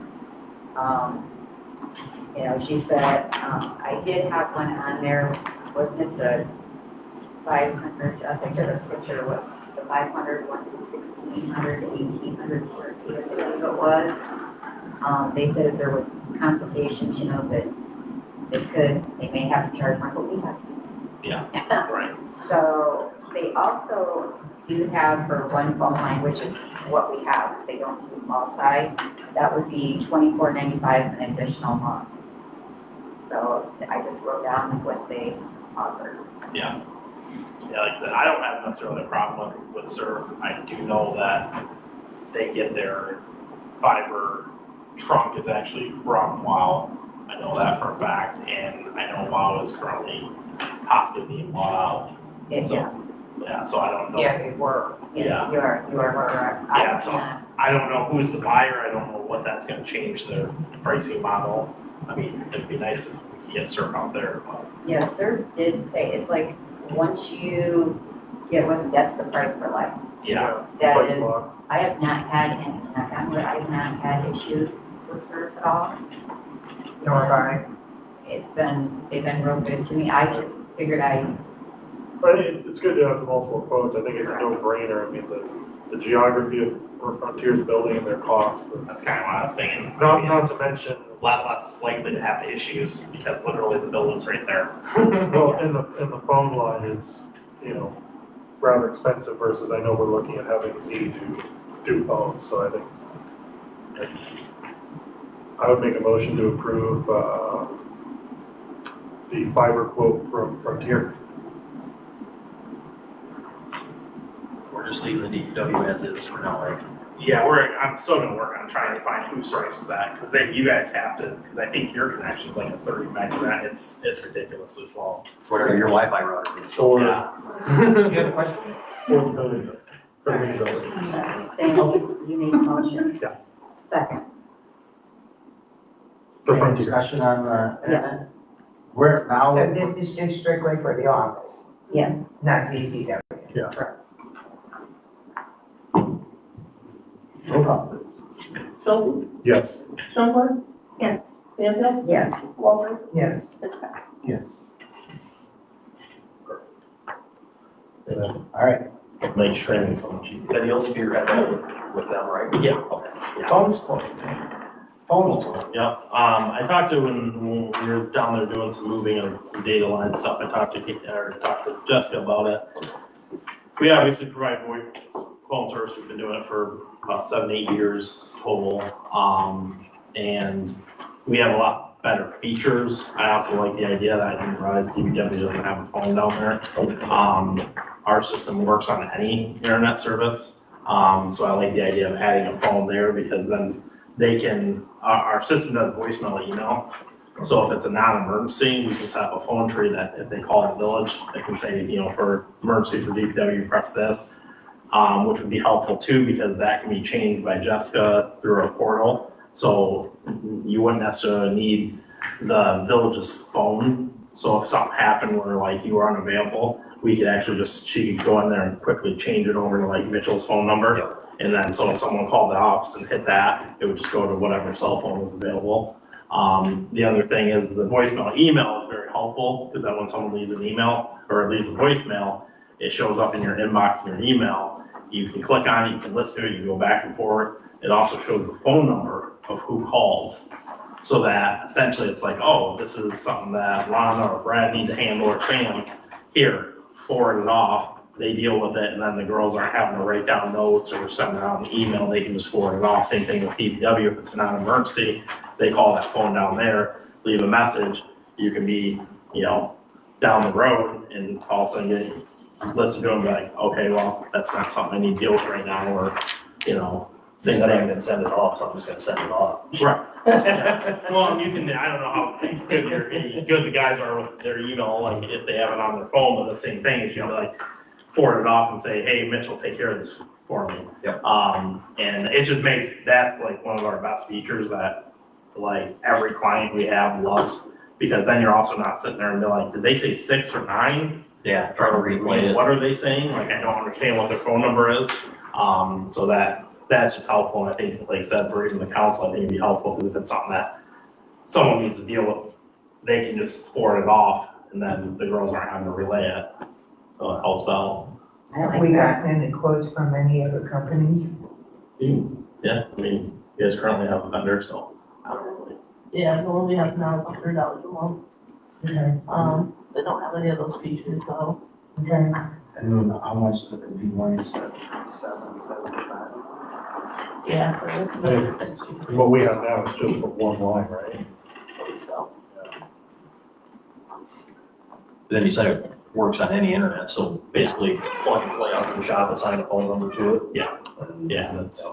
She said, I did have one on there, wasn't it the 500, I took a picture of what the 500, 1 to 1,600, 1,800 square feet, I believe it was. They said if there was complications, you know, that they may have to charge more, but we have. Yeah, right. So they also do have for one phone line, which is what we have, if they don't do multi, that would be $24.95 an additional month. So I just wrote down what they offer. Yeah. Yeah, like I said, I don't have necessarily a problem with Surf. I do know that they get their fiber trunk is actually from WOW. I know that for a fact, and I know WOW is currently possibly being bought out. Yeah, So, yeah, so I don't know. Yeah, they were. Yeah. You are correct. Yeah, so I don't know who's the buyer. I don't know what that's gonna change their pricing model. I mean, it'd be nice if we could get Surf out there, but Yes, sir did say, it's like, once you get with, that's the price for life. yeah. That Price is, lock. I have not had, and knock on wood, I have not had issues with Surf at all. Nor have I. They've been real good to me. I just figured But it's good to have the multiple quotes. I think it's a no-brainer. I mean, the geography of where Frontier's building and their cost That's is, kind of what I was thinking. not to mention, A lot less likely to have issues because literally the building's right there. well, and the phone line is, you know, rather expensive versus I know we're looking at having Z do phones, so I think I would make a motion to approve, the fiber quote from Frontier. We're just leaving the DPW as is for now, right? Yeah, I'm still gonna work on trying to find who sources that, because then you guys have to, because I think your connection's like a 30 meg, and it's ridiculously slow. It's whatever your Wi-Fi router is. So Yeah. You had a question? For the building, for the building. saying you need a motion. Yeah. Second. For Any Frontier. discussion on, Yes. where now? So this is just strictly for the office, Yes. not DPW. Yeah. Roll call, please. Shelby, Yes. Shuffler, Yes. Stanfield, Yes. Walter, Yes. Hitchcock. Yes. All right, Makes training so much easier. Then you'll spearhead that with them, right? Yeah. Okay. phones closed. Phones closed. Yeah, I talked to when we were down there doing some moving of some data line stuff, I talked to Jessica about it. We obviously provide voice phone service, we've been doing it for about 7-8 years total. And we have a lot better features. I also like the idea that I didn't realize DPW doesn't have a phone down there. Our system works on any internet service. So I like the idea of adding a phone there because then they can, our system does voicemail email. So if it's a non-emergency, we can set up a phone tree that if they call the village, they can say, you know, for emergency for DPW, press this. Which would be helpful too, because that can be changed by Jessica through a portal. So you wouldn't necessarily need the village's phone. So if something happened where like you were unavailable, we could actually just, she could go in there and quickly change it over to like Mitchell's phone number. And then, so if someone called the office and hit that, it would just go to whatever cell phone was available. The other thing is the voicemail email is very helpful, because then when someone leaves an email or leaves a voicemail, it shows up in your inbox in your email. You can click on it, you can listen to it, you can go back and forth. It also shows the phone number of who called. So that essentially it's like, oh, this is something that Ron or Brad need to handle, or Sam, here, forward it off. They deal with it, and then the girls aren't having to write down notes or send out an email, they can just forward it off. Same thing with PPW, if it's a non-emergency, they call that phone down there, leave a message. You can be, you know, down the road and all of a sudden get, listen to them and be like, okay, well, that's not something I need to deal with right now, or, you know. Same thing, and then send it off, so I'm just gonna send it off. Right. Well, you can, I don't know how good the guys are with their email, like if they have it on their phone, but the same thing is, you know, like forward it off and say, hey, Mitchell, take care of this for me. Yep. And it just makes, that's like one of our best features that like every client we have loves, because then you're also not sitting there and be like, did they say 6 or 9? Yeah, try to replay it. What are they saying? Like, I don't understand what their phone number is. So that's just helpful, and I think, like I said, for even the council, I think it'd be helpful, because if it's something that someone needs to deal with, they can just forward it off, and then the girls aren't having to relay it. So it helps out. I Have like we that. gotten any quotes from any other companies? Yeah, I mean, you guys currently have a vendor, so. Yeah, the one we have now is $100 a month. Okay, They don't have any of those features though. okay. And then how much would it be, 177.75? Yeah. What we have now is just for one line, right? So, Then you said it works on any internet, so basically plug and play out of the shop, assign a phone number to it. Yeah, that's,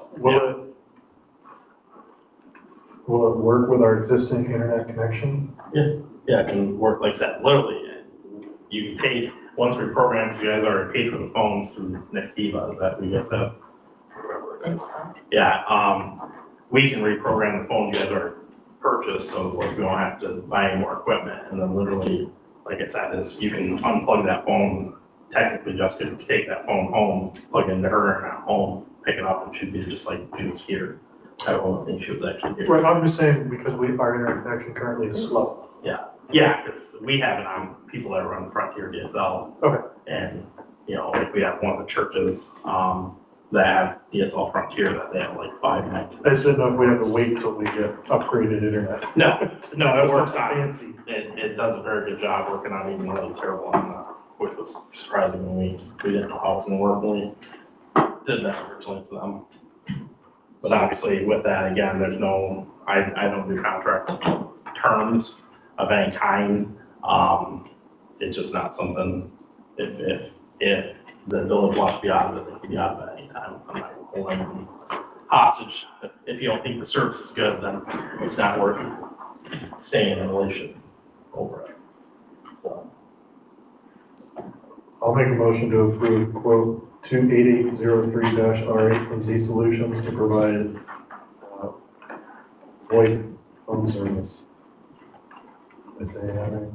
Will it work with our existing internet connection? yeah, it can work like that, literally. You paid, once we programmed, you guys already paid for the phones through Nextiva, is that what you guys have? Whatever it is. Yeah, we can reprogram the phone you guys already purchased, so like we don't have to buy any more equipment, and then literally, like I said, is you can unplug that phone, technically Jessica could take that phone home, plug it into her and at home, pick it up, and she'd be just like she was here. I don't think she was actually here. Right, I'm just saying, because our internet connection currently is slow. Yeah, because we have it on people that run Frontier DSL. Okay. And, you know, like we have one of the churches, that have DSL Frontier that they have like 5 meg. I just didn't know if we have to wait till we get upgraded internet. No, it works Something on, fancy. it does a very good job working on even really terrible on, which was surprising when we didn't know how it was gonna work when we did that originally to them. But obviously with that, again, there's no, I don't do contract terms of any kind. It's just not something, if the village wants to be out of it, they can be out of it anytime. I'm not gonna hold anyone hostage. If you don't think the service is good, then it's not worth staying in a relation over it. So, I'll make a motion to approve quote 28803-R8 from Z Solutions to provide VoIP phone service. Did I say that right?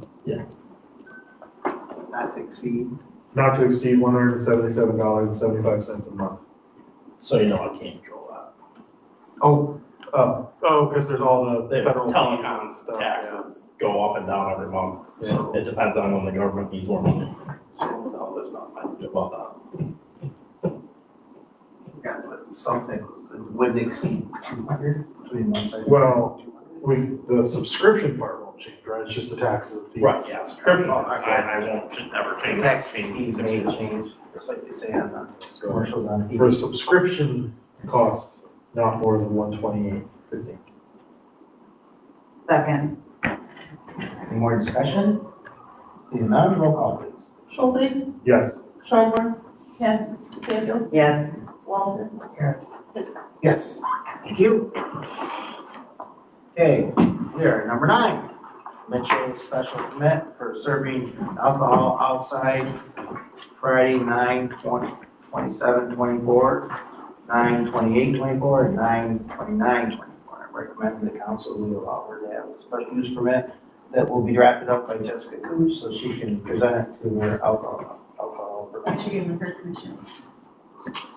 Not to exceed. Not to exceed $177.75 a month. so you know I can't control that. Oh, because there's all the The federal telecom fees and stuff. taxes go up and down every month. Yeah. It depends on when the government needs more money. So there's not much to do about Got to put something, wouldn't exceed 200 between one side. Well, the subscription part won't change, right? It's just the taxes and fees. that. Right, yeah, subscription, I won't, should never change. Tax fees may change, just like they say on the commercials on For TV. subscription costs, not more than $128.50. Second. Any more discussion? Seeing none, roll call please. Schulte, Yes. Schreiber, yes, Stanfield, Yes. Walter. Yes, thank you. Okay, we are at number 9. Mitchell special permit for serving alcohol outside Friday, 9/27/24, 9/28/24, and 9/29/24. I recommend the council will allow her to have a special use permit that will be drafted up by Jessica Cooch so she can present it to her alcohol. Michigan Liquor Commission.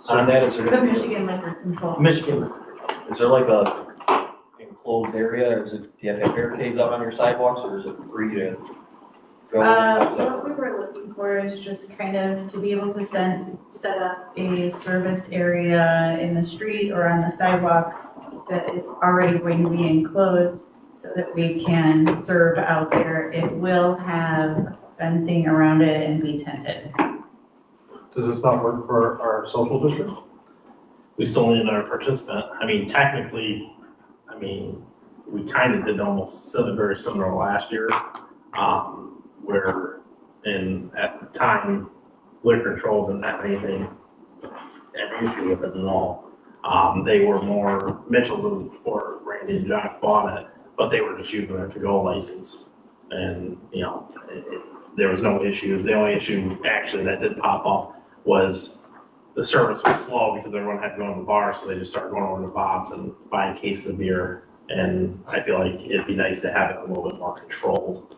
On that, is there The gonna be, Michigan Liquor Control. Michigan. is there like a enclosed area, or is it, do you have to have barricades out on your sidewalks, or is it free to go? What we were looking for is just kind of to be able to set up a service area in the street or on the sidewalk that is already going to be enclosed so that we can serve out there. It will have fencing around it and be tented. Does this not work for our social district? We still need another participant. I mean, technically, we kind of did almost very similar last year, where at the time, liquor control didn't have anything, every issue with it at all. They were more, Mitchell's was before Randy and Josh bought it, but they were just using their to-go license. And, you know, there was no issues. The only issue actually that did pop up was the service was slow because everyone had to go to the bar, so they just started going over to Bob's and buying cases of beer. And I feel like it'd be nice to have it a little bit more controlled,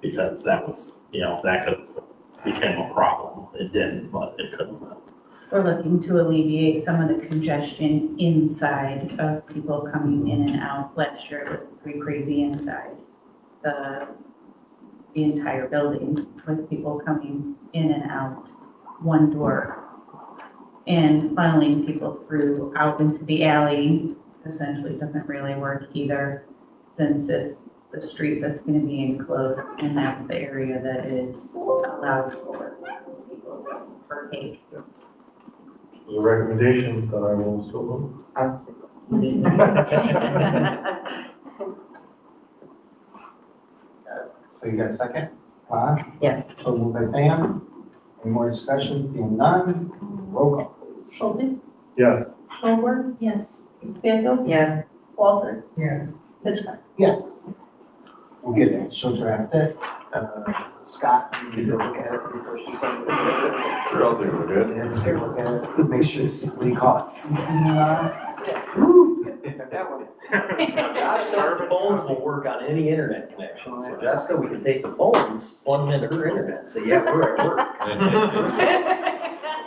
because that was, you know, that could have become a problem. It didn't, but it could have. We're looking to alleviate some of the congestion inside of people coming in and out. Last year it was pretty crazy inside the entire building with people coming in and out one door. And funneling people through out into the alley essentially doesn't really work either. since it's the street that's gonna be enclosed, and that's the area that is allowed for people to partake. The recommendation that I will still move. So you got a second? Todd? Yes. So moved by Sam. Any more discussion? Seeing none, roll call please. Schulte, Yes. Schoenberg, Yes. Stanfield, Yes. Walter, Yes. Hitchcock. Yes. We'll get there. She'll draft it. Scott, you can look at it before she starts. Sure, I'll do it, good. Yeah, just take a look at it, make sure it's, what do you call it? CCNR? That one. Josh says the phones will work on any internet connection, so Jessica, we can take the phones, plug them into her internet, and say, yeah, we're at work.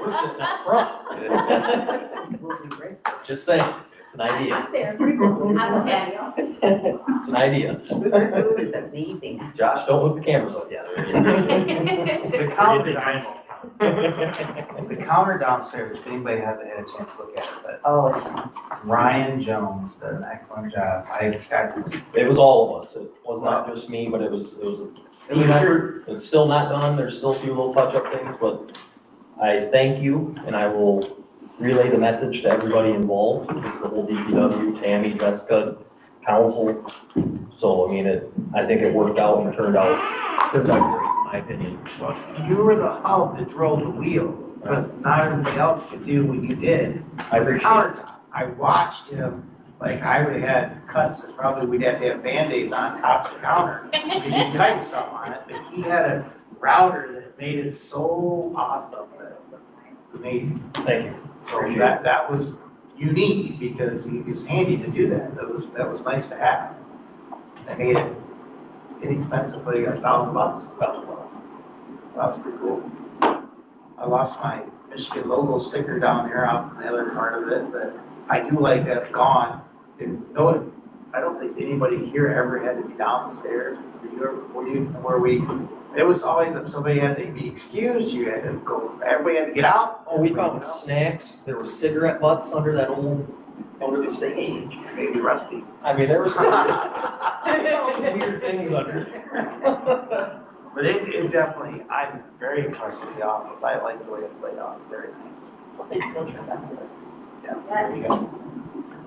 We're sitting up front. Just saying, it's an idea, There, pretty cool. Okay. it's an idea. Food is amazing. Josh, don't hook the cameras up yet. The counter the counter downstairs, if anybody hasn't had a chance to look at it, but Oh, Ryan Jones did an excellent job. It was all of us, it was not just me, but it was a team effort. It's still not done, there's still a few little touch-up things, but I thank you, and I will relay the message to everybody involved, the whole DPW, Tammy, Jessica, council. So, I mean, I think it worked out and turned out great, in my opinion. You were the hub that drove the wheel, because not everybody else could do what you did. I appreciate it. Countertop. I watched him, like I would have had cuts that probably we'd have to have Band-Aids on top of the counter. Because you type stuff on it, but he had a router that made it so awesome that it's amazing. Thank you. So that was unique because it was handy to do that. That was nice to have. They made it inexpensively, $1,000. That was pretty cool. I lost my Michigan logo sticker down there out in the other part of it, but I do like that gone. Didn't know it. I don't think anybody here ever had to be downstairs. It was always if somebody had to be excused, you had to go, everybody had to get out. Oh, we found snacks, there were cigarette butts under that old, under the stage. Maybe rusty. I mean, there was some weird things under. But it definitely, I'm very impressed with the office. I like the way it's laid out. It's very nice. Yeah, there you go.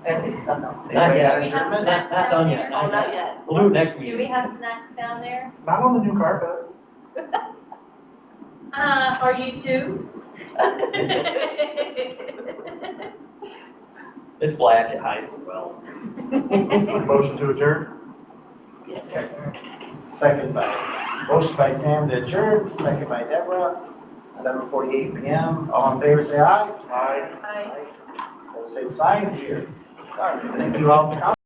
At least I'm not. Not yet. Anybody got adjournment? Not done yet, Oh, not yet. We'll do it next Do week. we have snacks down there? Not on the new carpet. Are you too? It's black, it hides it well. Motion to adjourn? Yes, sir. Motion by Sam to adjourn, second by Deborah, 7:48 PM. All in favor, say aye. Aye. Hi. Opposed, same sign. Here. Thank you all for coming.